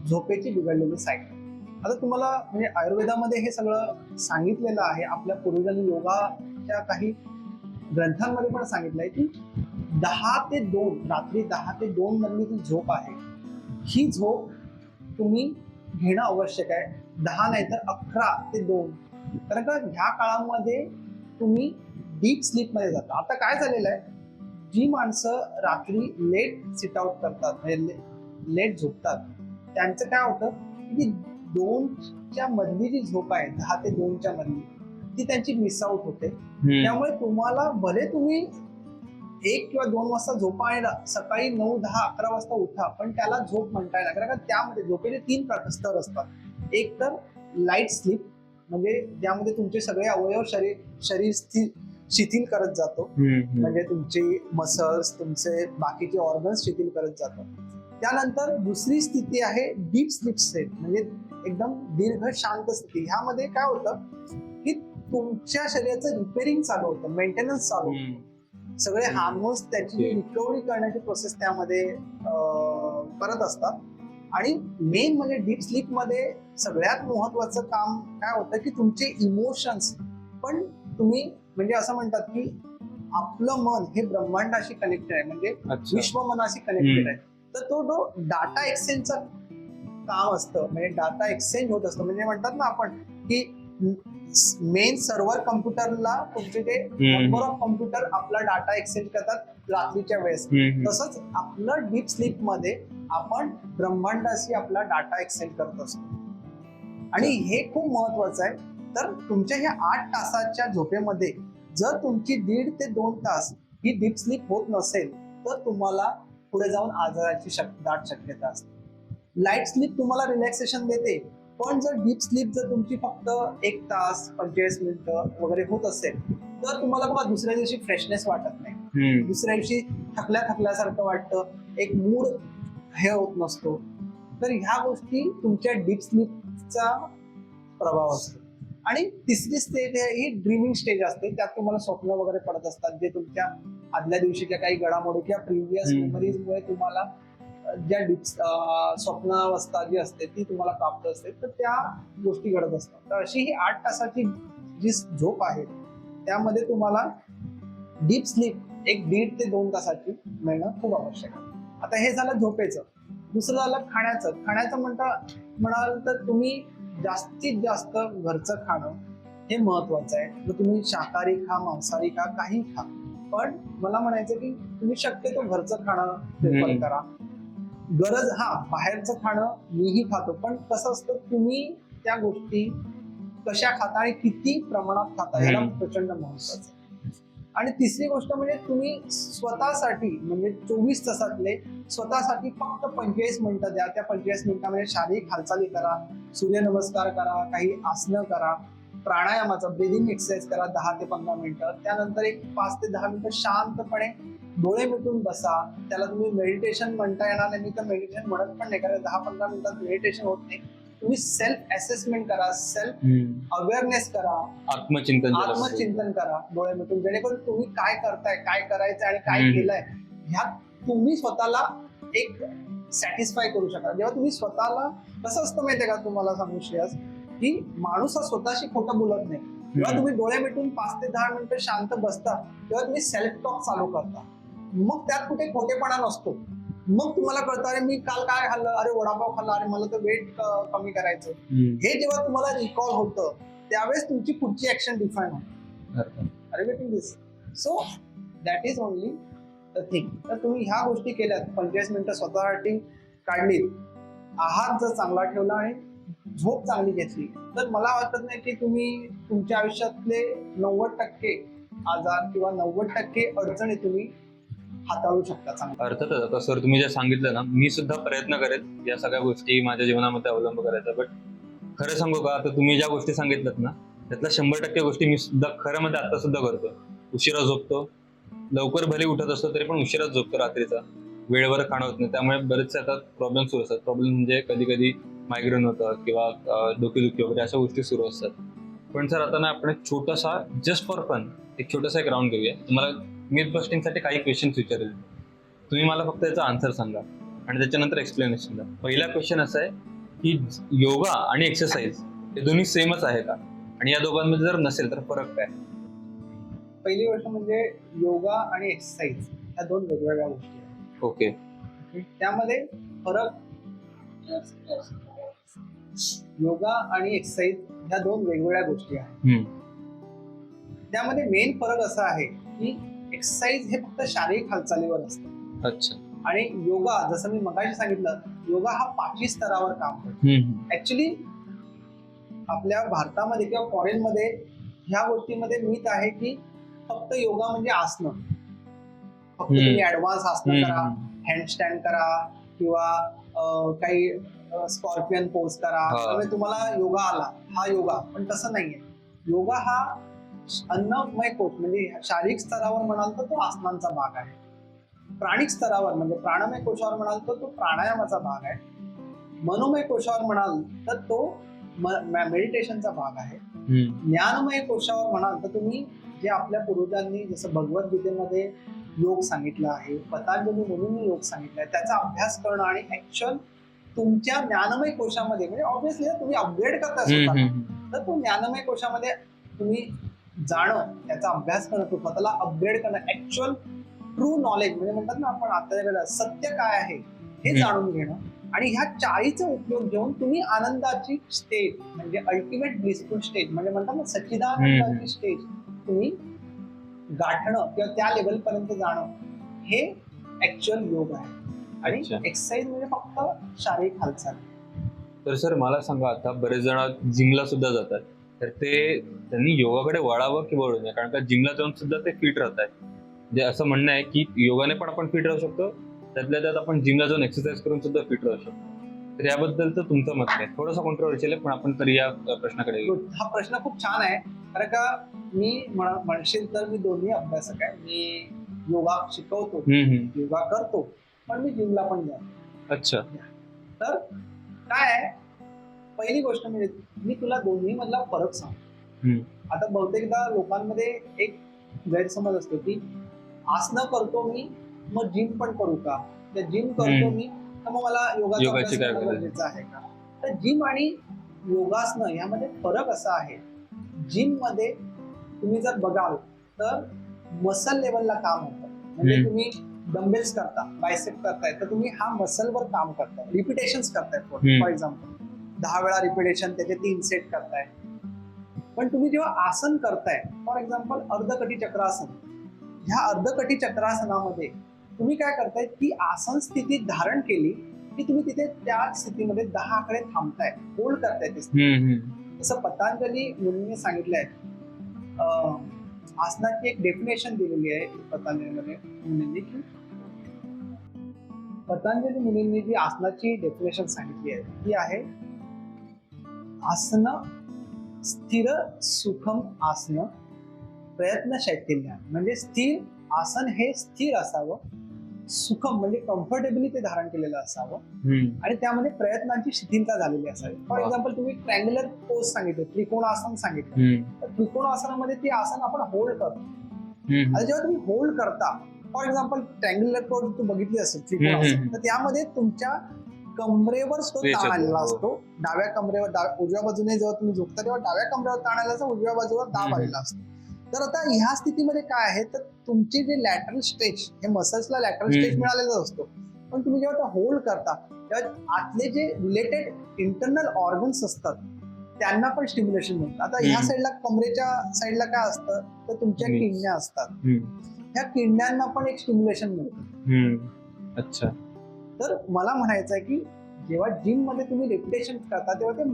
झोपेची बिघडलेली सायकल. आता तुम्हाला म्हणजे आयुर्वेदामध्ये हे सगळं सांगितलेलं आहे, आपल्या पूर्वजांनी योगाच्या काही ग्रंथांमध्ये पण सांगितलंय की 10 ते 2 रात्री 10 ते 2 मधली जी झोप आहे, ही झोप तुम्ही घेणं आवश्यक आहे. 10 नाही तर 11 ते 2. कारण का ह्या काळामध्ये तुम्ही डीप स्लीप मध्ये जाता. आता काय झालेलं आहे, जी माणसं रात्री लेट सिट आउट करतात म्हणजे लेट झोपतात, त्यांचं काय होतं की 2च्या मधली जी झोप आहे 10 ते 2च्या मधली, ती त्यांची मिस आउट होते. त्यामुळे तुम्हाला भले तुम्ही 1 किंवा 2 वाजता झोपा आणि सकाळी 9, 10, 11 वाजता उठा, पण त्याला झोप म्हणता येणार. कारण का त्यामध्ये झोपेचे 3 स्तर असतात. एक तर लाईट स्लीप म्हणजे ज्यामध्ये तुमचे सगळे अवयव शरीर शिथिल करत जातो, म्हणजे तुमचे मसल्स, तुमचे बाकीचे ऑर्गन्स शिथिल करत जातात. त्यानंतर दुसरी स्थिती आहे डीप स्लीप स्टेट म्हणजे एकदम दीर्घ शांत स्थिती. ह्यामध्ये काय होतं की तुमच्या शरीराचं रिपेअरिंग चालू होतं, मेंटेनन्स चालू होतं. सगळे हार्मोन्स त्याची रिकव्हरी करण्याची प्रोसेस त्यामध्ये करत असतात. आणि मेन म्हणजे डीप स्लीप मध्ये सगळ्यात महत्वाचं काम काय होतं की तुमचे इमोशन्स पण तुम्ही म्हणजे असं म्हणतात की आपलं मन हे ब्रह्मांडाशी कनेक्टेड आहे, म्हणजे विश्वमनाशी कनेक्टेड आहे. तर तो डाटा एक्सचेंजचं काम असतं, म्हणजे डाटा एक्सचेंज होत असतं. म्हणजे म्हणतात ना आपण की मेन सर्व्हर कम्प्युटरला तुमचे ते नंबर ऑफ कम्प्युटर आपला डाटा एक्सचेंज करतात रात्रीच्या वेळेस. तसंच आपलं डीप स्लीप मध्ये आपण ब्रह्मांडाशी आपला डाटा एक्सचेंज करत असतो. आणि हे खूप महत्वाचं आहे. तर तुमच्या ह्या 8 तासाच्या झोपेमध्ये जर तुमची 1.5 ते 2 तास ही डीप स्लीप होत नसेल तर तुम्हाला पुढे जाऊन आजाराची दाट शक्यता असते. लाईट स्लीप तुम्हाला रिलॅक्सेशन देते, पण जर डीप स्लीप जर तुमची फक्त 1 तास 45 मिनिटं वगैरे होत असेल तर तुम्हाला बघा दुसऱ्या दिवशी फ्रेशनेस वाटत नाही, दुसऱ्या दिवशी थकल्यासारखं वाटतं, एक मूड हे होत नसतो. तर ह्या गोष्टी तुमच्या डीप स्लीपचा प्रभाव असतो. आणि तिसरी स्टेज ही ड्रीमिंग स्टेज असते. त्यात तुम्हाला स्वप्न वगैरे पडत असतात, जे तुमच्या आदल्या दिवशीच्या काही घडामोडी किंवा प्रिव्हियस मेमरीजमुळे तुम्हाला ज्या स्वप्नावस्था जी असते ती तुम्हाला प्राप्त असते, तर त्या गोष्टी घडत असतात. तर अशी ही 8 तासाची जी झोप आहे त्यामध्ये तुम्हाला डीप स्लीप एक 1.5 ते 2 तासाची मिळणं खूप आवश्यक आहे. आता हे झालं झोपेचं. दुसरं झालं खाण्याचं म्हणाल तर तुम्ही जास्तीत जास्त घरचं खाणं हे महत्वाचं आहे. जर तुम्ही शाकाहारी खा, मांसाहारी खा, काही खा, पण मला म्हणायचं की तुम्ही शक्यतो घरचं खाणं प्रेफर करा. बाहेरचं खाणं मीही खातो, पण कसं असतं तुम्ही त्या गोष्टी कशा खाता आणि किती प्रमाणात खाता याला प्रचंड महत्वाचं आहे. आणि तिसरी गोष्ट म्हणजे तुम्ही स्वतःसाठी म्हणजे 24 तासातले स्वतःसाठी फक्त 25 मिनिटं द्या. त्या 25 मिनिटांमध्ये शारीरिक हालचाली करा, सूर्यनमस्कार करा, काही आसनं करा, प्राणायामाचा ब्रीदिंग एक्सरसाइज करा 10 ते 15 मिनिटं. त्यानंतर एक 5 ते 10 मिनिटं शांतपणे डोळे मिटून बसा. त्याला तुम्ही मेडिटेशन म्हणता येणार नाही, मी तर मेडिटेशन म्हणत पण नाही, कारण 10-15 मिनिटात मेडिटेशन होत नाही. तुम्ही सेल्फ असेसमेंट करा, सेल्फ अवेअरनेस करा, आत्मचिंतन करा डोळे मिटून, जेणेकरून तुम्ही काय करताय, काय करायचं आणि काय केलंय ह्यात तुम्ही स्वतःला एक सॅटिस्फाय करू शकता. जेव्हा तुम्ही स्वतःला, कसं असतं माहितीये का, तुम्हाला सांगू श्रेयस, की माणूस हा स्वतःशी खोटं बोलत नाही. जेव्हा तुम्ही डोळे मिटून 5 ते 10 मिनिटं शांत बसता तेव्हा तुम्ही सेल्फ टॉक चालू करता. मग त्यात कुठे खोटेपणा नसतो. मग तुम्हाला कळतं, अरे मी काल काय खाल्लं, अरे वडापाव खाल्ला, अरे मला तर वेट कमी करायचं. हे जेव्हा तुम्हाला रिकॉल होतं त्यावेळेस तुमची पुढची ऍक्शन डिफाईन होते. अरे getting this. So that is only the thing. तर तुम्ही ह्या गोष्टी केल्यात, 25 मिनिटं स्वतःसाठी काढली, आहार जर चांगला ठेवला आणि झोप चांगली घेतली, तर मला वाटत नाही की तुम्ही तुमच्या आयुष्यातले 90% आजार किंवा 90% अडचणी तुम्ही हाताळू शकता चांगल्या.
अर्थातच. आता सर तुम्ही जे सांगितलं ना, मी सुद्धा प्रयत्न करेन या सगळ्या गोष्टी माझ्या जीवनामध्ये अवलंब करायचा. बट खरं सांगू का, आता तुम्ही ज्या गोष्टी सांगितल्यात ना त्यातल्या 100% गोष्टी मी सुद्धा खरं मध्ये आता सुद्धा करतो. उशिरा झोपतो, लवकर भले उठत असतो तरी पण उशिराच झोपतो रात्रीचा, वेळेवर खाणं होत नाही. त्यामुळे बरेचसे आता प्रॉब्लेम सुरू असतात. प्रॉब्लेम म्हणजे कधी कधी मायग्रेन होतं किंवा डोकेदुखी वगैरे अशा गोष्टी सुरू असतात. पण सर आता ना आपण एक छोटासा जस्ट फॉर फन एक छोटासा एक राऊंड घेऊया. तुम्हाला मिथ बस्टिंगसाठी काही क्वेश्चन्स विचारेल, तुम्ही मला फक्त याचा आन्सर सांगा आणि त्याच्यानंतर एक्सप्लेनेशन द्या. पहिला क्वेश्चन असा आहे की योगा आणि एक्सरसाइज हे दोन्ही सेमच आहे का, आणि या दोघांमध्ये जर नसेल तर फरक काय?
पहिली गोष्ट म्हणजे योगा आणि एक्सरसाइज ह्या दोन वेगवेगळ्या गोष्टी आहेत.
ओके.
त्यामध्ये फरक, योगा आणि एक्सरसाइज ह्या दोन वेगवेगळ्या गोष्टी आहेत. त्यामध्ये मेन फरक असा आहे की एक्सरसाइज हे फक्त शारीरिक हालचालीवर असतं.
अच्छा.
आणि योगा, जसं मी मगाशी सांगितलं, योगा हा 5 स्तरावर काम करतो. ऍक्च्युली आपल्या भारतामध्ये किंवा फॉरेन मध्ये ह्या गोष्टीमध्ये मिथ आहे की फक्त योगा म्हणजे आसनं, फक्त तुम्ही ऍडव्हान्स आसनं करा, हँडस्टँड करा किंवा काही स्कॉर्पियन पोज करा, त्यामुळे तुम्हाला योगा आला, हा योगा. पण तसं नाहीये. योगा हा अन्नमय कोश म्हणजे शारीरिक स्तरावर म्हणाल तर तो आसनांचा भाग आहे. प्राणिक स्तरावर म्हणजे प्राणमय कोशावर म्हणाल तर तो प्राणायामाचा भाग आहे. मनोमय कोशावर म्हणाल तर तो मेडिटेशनचा भाग आहे. ज्ञानमय कोशावर म्हणाल तर तुम्ही जे आपल्या पूर्वजांनी जसं भगवद्गीतेमध्ये योग सांगितलं आहे, पतंजली मुनींनी योग सांगितलाय, त्याचा अभ्यास करणं आणि ऍक्च्युअल तुमच्या ज्ञानमय कोशामध्ये, म्हणजे ऑब्व्हियसली तुम्ही अपग्रेड करता स्वतःला, तर तो ज्ञानमय कोशामध्ये तुम्ही जाणं, त्याचा अभ्यास करणं, तो स्वतःला अपग्रेड करणं, ऍक्च्युअल ट्रू नॉलेज म्हणजे म्हणतात ना आपण आपल्याकडे सत्य काय आहे हे जाणून घेणं, आणि ह्या चाळीचा उपयोग घेऊन तुम्ही आनंदाची स्टेज म्हणजे अल्टिमेट ब्लिसफुल स्टेज म्हणजे म्हणतात ना सच्चिदानंदाची स्टेज तुम्ही गाठणं किंवा त्या लेवल पर्यंत जाणं, हे ऍक्च्युअल योग आहे. आणि एक्सरसाइज म्हणजे फक्त शारीरिक हालचाल.
तर सर मला सांगा, आता बरेच जण जिमला सुद्धा जातात, तर त्यांनी योगाकडे वळावं की वळू नये? कारण का जिमला जाऊन सुद्धा ते फिट राहतात. म्हणजे असं म्हणणं आहे की योगाने पण आपण फिट राहू शकतो, त्यातल्या त्यात आपण जिमला जाऊन एक्सरसाइज करून सुद्धा फिट राहू शकतो. तर याबद्दल तर तुमचं मत आहे, थोडंसं कॉन्ट्रोवर्शियल आहे, पण आपण तरी या प्रश्नाकडे येऊ.
हा प्रश्न खूप छान आहे, कारण का मी म्हणशील तर मी दोन्ही अभ्यासक आहे. मी योगा शिकवतो, योगा करतो, पण मी जिमला पण जातो.
अच्छा.
तर काय आहे, पहिली गोष्ट म्हणजे मी तुला दोन्ही मधला फरक सांगतो. आता बहुतेकदा लोकांमध्ये एक गैरसमज असतो की आसनं करतो मी मग जिम पण करू का, तर जिम करतो मी तर मग मला योगाचा
योगाची
अभ्यास
काय
करणं
गरज आहे?
गरजेचं आहे का. तर जिम आणि योगासनं यामध्ये फरक असा आहे, जिम मध्ये तुम्ही जर बघाल तर मसल लेवलला काम होतं. म्हणजे तुम्ही डंबेल्स करता, बायसेप करताय, तर तुम्ही हा मसलवर काम करताय, रिपिटेशन्स करताय. फॉर एक्झाम्पल 10 वेळा रिपिटेशन, त्याचे 3 सेट करताय. पण तुम्ही जेव्हा आसन करताय, फॉर एक्झाम्पल अर्धकटी चक्रासन, ह्या अर्धकटी चक्रासनामध्ये तुम्ही काय करताय, ती आसन स्थिती धारण केली की तुम्ही तिथे त्या स्थितीमध्ये 10 आकडे थांबताय, होल्ड करताय ते स्थिती. जसं पतंजली मुनींनी सांगितलंय, आसनाची एक डेफिनेशन दिलेली आहे पतंजलीमध्ये मुनींनी, की पतंजली मुनींनी जी आसनाची डेफिनेशन सांगितली आहे ती आहे, आसन स्थिर सुखम आसन प्रयत्न शैथिल्य. म्हणजे स्थिर आसन हे स्थिर असावं, सुखम म्हणजे कम्फर्टेबली ते धारण केलेलं असावं, आणि त्यामध्ये प्रयत्नांची शिथिलता झालेली असावी. फॉर एक्झाम्पल तुम्ही ट्रँग्युलर पोज सांगितले, त्रिकोणासन सांगितलं, तर त्रिकोणासनामध्ये ती आसन आपण होल्ड करतो. आता जेव्हा तुम्ही होल्ड करता, फॉर एक्झाम्पल ट्रँग्युलर पोज तू बघितली असेल त्रिकोणासन, तर त्यामध्ये तुमच्या कमरेवर तो ताण आलेला असतो. डाव्या कमरेवर, उजव्या बाजूने जेव्हा तुम्ही झोपता तेव्हा डाव्या कमरेवर ताण आलेला असतो, उजव्या बाजूवर दाब आलेला असतो. तर आता ह्या स्थितीमध्ये काय आहे, तर तुमची जे लॅटरल स्ट्रेच, हे मसल्सला लॅटरल स्ट्रेच मिळालेला असतो, पण तुम्ही जेव्हा होल्ड करता तेव्हा आतले जे रिलेटेड इंटरनल ऑर्गन्स असतात त्यांना पण स्टिम्युलेशन मिळतं. आता ह्या साईडला, कमरेच्या साईडला काय असतं, तर तुमच्या किडन्या असतात. ह्या किडन्यांना पण एक स्टिम्युलेशन मिळतं.
अच्छा.
तर मला म्हणायचं आहे की जेव्हा जिम मध्ये तुम्ही रिपिटेशन करता तेव्हा ते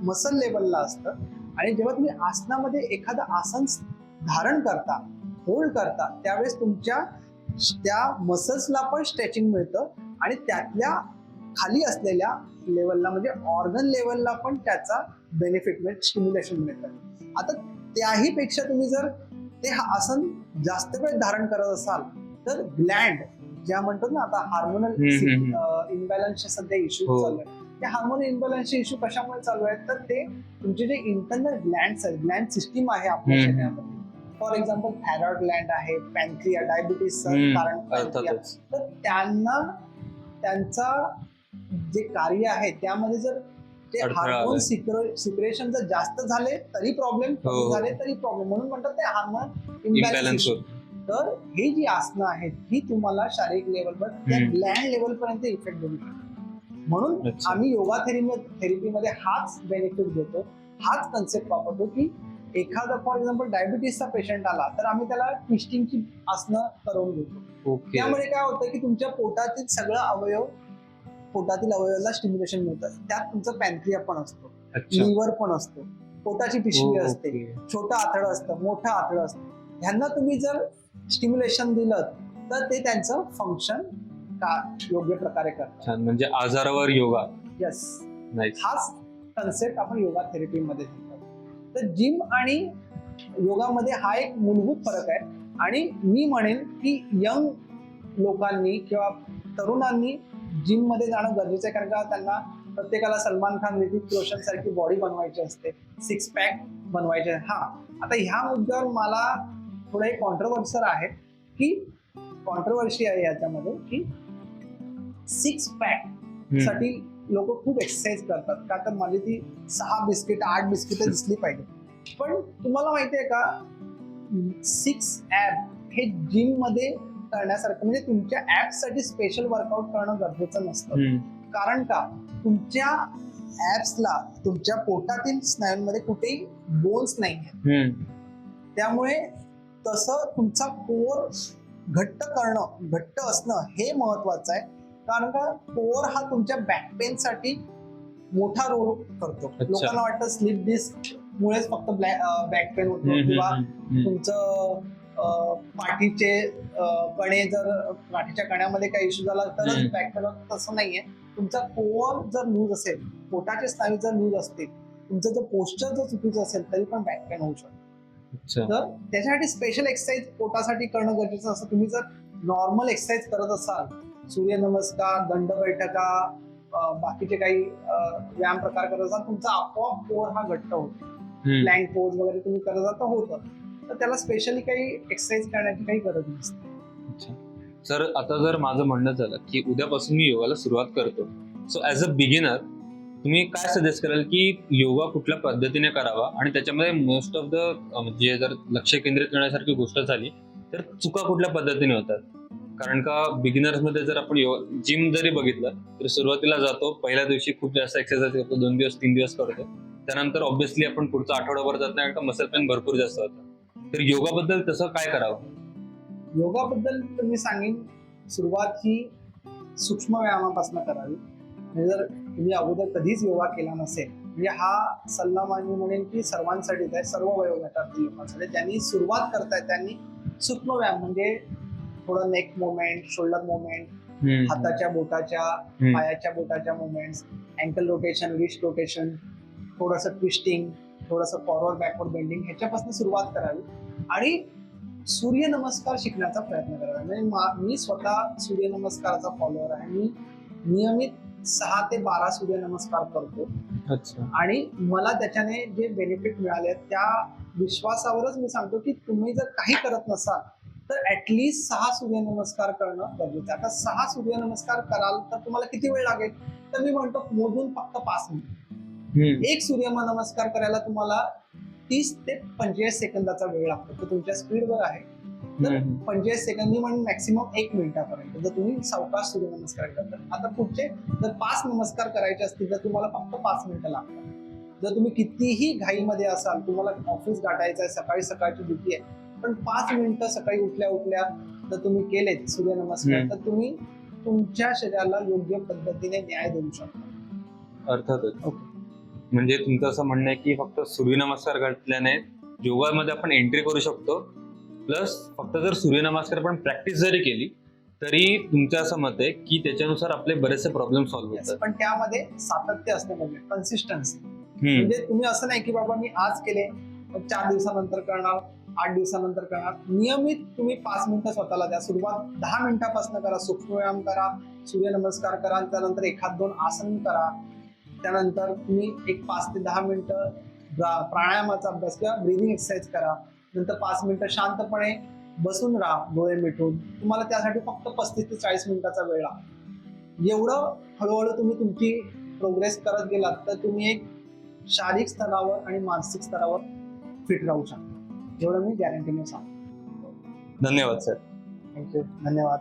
मसल लेवलला असतं, आणि जेव्हा तुम्ही आसनामध्ये एखादं आसन धारण करता, होल्ड करता, त्यावेळेस तुमच्या त्या मसल्सला पण स्ट्रेचिंग मिळतं, आणि त्यातल्या खाली असलेल्या लेवलला म्हणजे ऑर्गन लेवलला पण त्याचा बेनिफिट मिळत, स्टिम्युलेशन मिळतं. आता त्याही पेक्षा तुम्ही जर ते आसन जास्त वेळ धारण करत असाल तर ग्लँड, ज्या म्हणतो ना आता हार्मोनल इम्बॅलन्सचे सध्या इश्यू चालू आहे, ते हार्मोनल इम्बॅलन्सचे इश्यू कशामुळे चालू आहेत, तर ते तुमचे जे इंटरनल ग्लँड्स आहेत, ग्लँड सिस्टीम आहे आपल्या शरीरामध्ये, फॉर एक्झाम्पल थायरॉइड ग्लँड आहे, पॅनक्रिया, डायबिटीसचं कारण पॅनक्रिया, तर त्यांना त्यांचा जे कार्य आहे त्यामध्ये जर ते हार्मोन सिक्रेशन जर जास्त झाले तरी प्रॉब्लेम, कमी झाले तरी प्रॉब्लेम, म्हणून म्हणतात ते हार्मोन इम्बॅलन्स. तर हे जी आसनं आहेत ही तुम्हाला शारीरिक लेवलवर त्या ग्लँड लेवल पर्यंत इफेक्ट देऊ शकतात. म्हणून आम्ही योगा थेरपीमध्ये हाच बेनिफिट देतो, हाच कन्सेप्ट वापरतो की एखादा फॉर एक्झाम्पल डायबिटीसचा पेशंट आला तर आम्ही त्याला ट्विस्टिंगची आसनं करून देतो. त्यामुळे काय होतं की तुमच्या पोटातील सगळं अवयव, पोटातील अवयवाला स्टिम्युलेशन मिळतं. त्यात तुमचं पॅनक्रिया पण असतो, लिव्हर पण असतो, पोटाची पिशवी असते, छोटं आतडं असतं, मोठं आतडं असतं. ह्यांना तुम्ही जर स्टिम्युलेशन दिलं तर ते त्यांचं फंक्शन योग्य प्रकारे करतात.
म्हणजे आजारावर योगा.
यस, हाच कन्सेप्ट आपण योगा थेरपीमध्ये घेतो. तर जिम आणि योगामध्ये हा एक मूलभूत फरक आहे, आणि मी म्हणेन की यंग लोकांनी किंवा तरुणांनी जिम मध्ये जाणं गरजेचं आहे, कारण का त्यांना प्रत्येकाला सलमान खान, ऋतिक रोशन सारखी बॉडी बनवायची असते, 6 पॅक बनवायचे. हा, आता ह्या मुद्द्यावर मला थोडं एक कॉन्ट्रोवर्सी आहे, की कॉन्ट्रोवर्सी आहे याच्यामध्ये की 6 पॅक साठी लोक खूप एक्सरसाइज करतात, का तर माझी ती 6 बिस्किट 8 बिस्किट दिसली पाहिजे. पण तुम्हाला माहितीये का, 6 ॲप हे जिम मध्ये करण्यासारखं, म्हणजे तुमच्या ॲप्स साठी स्पेशल वर्कआउट करणं गरजेचं नसतं. कारण का, तुमच्या ॲप्सला तुमच्या पोटातील स्नायूंमध्ये कुठेही बोन्स नाही आहेत, त्यामुळे तसं तुमचा कोर घट्ट असणं हे महत्वाचं आहे. कारण का कोर हा तुमच्या बॅक पेन साठी मोठा रोल करतो. लोकांना वाटतं स्लिप डिस्क मुळेच फक्त बॅक पेन होतो, किंवा तुमचं पाठीचे कणे, जर पाठीच्या कण्यामध्ये काही इश्यू झाला तरच बॅक पेन होतं, तसं नाहीये. तुमचा कोर जर लूज असेल, पोटाचे स्नायू जर लूज असतील, तुमचं जर पोस्चर जर चुकीचं असेल तरी पण बॅक पेन होऊ शकतो. तर त्याच्यासाठी स्पेशल एक्सरसाइज पोटासाठी करणं गरजेचं असतं. तुम्ही जर नॉर्मल एक्सरसाइज करत असाल, सूर्यनमस्कार, दंड बैठका, बाकीचे काही व्यायाम प्रकार करत असाल, तुमचा आपोआप कोर हा घट्ट होतो. प्लँक पोज वगैरे तुम्ही करत जाता होतं, तर त्याला स्पेशली काही एक्सरसाइज करण्याची काही गरज नसते.
सर आता जर माझं म्हणणं झालं की उद्यापासून मी योगाला सुरुवात करतो, सो ॲज अ बिगिनर तुम्ही काय सजेस्ट कराल की योगा कुठल्या पद्धतीने करावा, आणि त्याच्यामध्ये मोस्ट ऑफ द म्हणजे जर लक्ष केंद्रित करण्यासारखी गोष्ट झाली तर चुका कुठल्या पद्धतीने होतात? कारण का बिगिनर्स मध्ये जर आपण जिम जरी बघितलं तर सुरुवातीला जातो, पहिल्या दिवशी खूप जास्त एक्सरसाइज करतो, 2 दिवस 3 दिवस करतो, त्यानंतर ऑब्व्हियसली आपण पुढचा आठवडाभर जात नाही, कारण का मसल पेन भरपूर जास्त होतं. तर योगाबद्दल तसं काय करावं?
योगाबद्दल तर मी सांगेन, सुरुवात ही सूक्ष्म व्यायामापासून करावी. म्हणजे जर तुम्ही अगोदर कधीच योगा केला नसेल, म्हणजे हा सल्ला मी म्हणेन की सर्वांसाठीच आहे, सर्व वयोगटातील लोकांसाठी. ज्यांनी सुरुवात करताय त्यांनी सूक्ष्म व्यायाम म्हणजे थोडं नेक मुवमेंट, शोल्डर मुवमेंट, हाताच्या बोटाच्या, पायाच्या बोटाच्या movements, ankle rotation, wrist rotation, थोडंसं ट्विस्टिंग, थोडंसं फॉरवर्ड बॅकवर्ड बेंडिंग, ह्याच्यापासून सुरुवात करावी. आणि सूर्यनमस्कार शिकण्याचा प्रयत्न करावा. म्हणजे मी स्वतः सूर्यनमस्काराचा फॉलोअर आहे. मी नियमित 6 ते 12 सूर्यनमस्कार करतो.
अच्छा.
आणि मला त्याच्याने जे बेनिफिट मिळाले त्या विश्वासावरच मी सांगतो की तुम्ही जर काही करत नसाल तर ऍटलिस्ट 6 सूर्यनमस्कार करणं गरजेचं आहे. आता 6 सूर्यनमस्कार कराल तर तुम्हाला किती वेळ लागेल? तर मी म्हणतो मोजून फक्त 5 मिनिट. एक सूर्यनमस्कार करायला तुम्हाला 30 ते 45 सेकंदाचा वेळ लागतो. तो तुमच्या स्पीडवर आहे. तर 45 सेकंद म्हणून मॅक्सिमम 1 मिनिटापर्यंत जर तुम्ही सावकाश सूर्यनमस्कार केला तर. आता पुढचे जर 5 नमस्कार करायचे असतील तर तुम्हाला फक्त 5 मिनिटं लागतात. जर तुम्ही कितीही घाईमध्ये असाल, तुम्हाला ऑफिस गाठायचं आहे, सकाळी सकाळची ड्युटी आहे, पण 5 मिनिटं सकाळी उठल्या उठल्या जर तुम्ही केलेत सूर्यनमस्कार तर तुम्ही तुमच्या शरीराला योग्य पद्धतीने न्याय देऊ शकता.
अर्थातच. म्हणजे तुमचं असं म्हणणं आहे की फक्त सूर्यनमस्कार घातल्याने योगामध्ये आपण एंट्री करू शकतो, प्लस फक्त जर सूर्यनमस्कार पण प्रॅक्टिस जरी केली तरी तुमचं असं मत आहे की त्याच्यानुसार आपले बरेचसे प्रॉब्लेम सॉल्व्ह
Yes,
होतात.
पण त्यामध्ये सातत्य असणे म्हणजे कन्सिस्टन्सी. म्हणजे तुम्ही असं नाही की बाबा मी आज केले, मग 4 दिवसानंतर करणार, 8 दिवसानंतर करणार. नियमित तुम्ही 5 मिनिटं स्वतःला द्या. सुरुवात 10 मिनिटापासून करा. सूक्ष्म व्यायाम करा, सूर्यनमस्कार करा, त्यानंतर 1-2 आसन करा. त्यानंतर तुम्ही एक 5 ते 10 मिनिटं प्राणायामाचा अभ्यास किंवा ब्रिदिंग एक्सरसाइज करा. नंतर 5 मिनिटं शांतपणे बसून राहा डोळे मिटून. तुम्हाला त्यासाठी फक्त 35 ते 40 मिनिटाचा वेळ लागतो. एवढं हळूहळू तुम्ही तुमची प्रोग्रेस करत गेलात तर तुम्ही एक शारीरिक स्तरावर आणि मानसिक स्तरावर फिट राहू शकता. एवढं मी गॅरंटीने सांगतो.
धन्यवाद सर.
थँक्यू. धन्यवाद.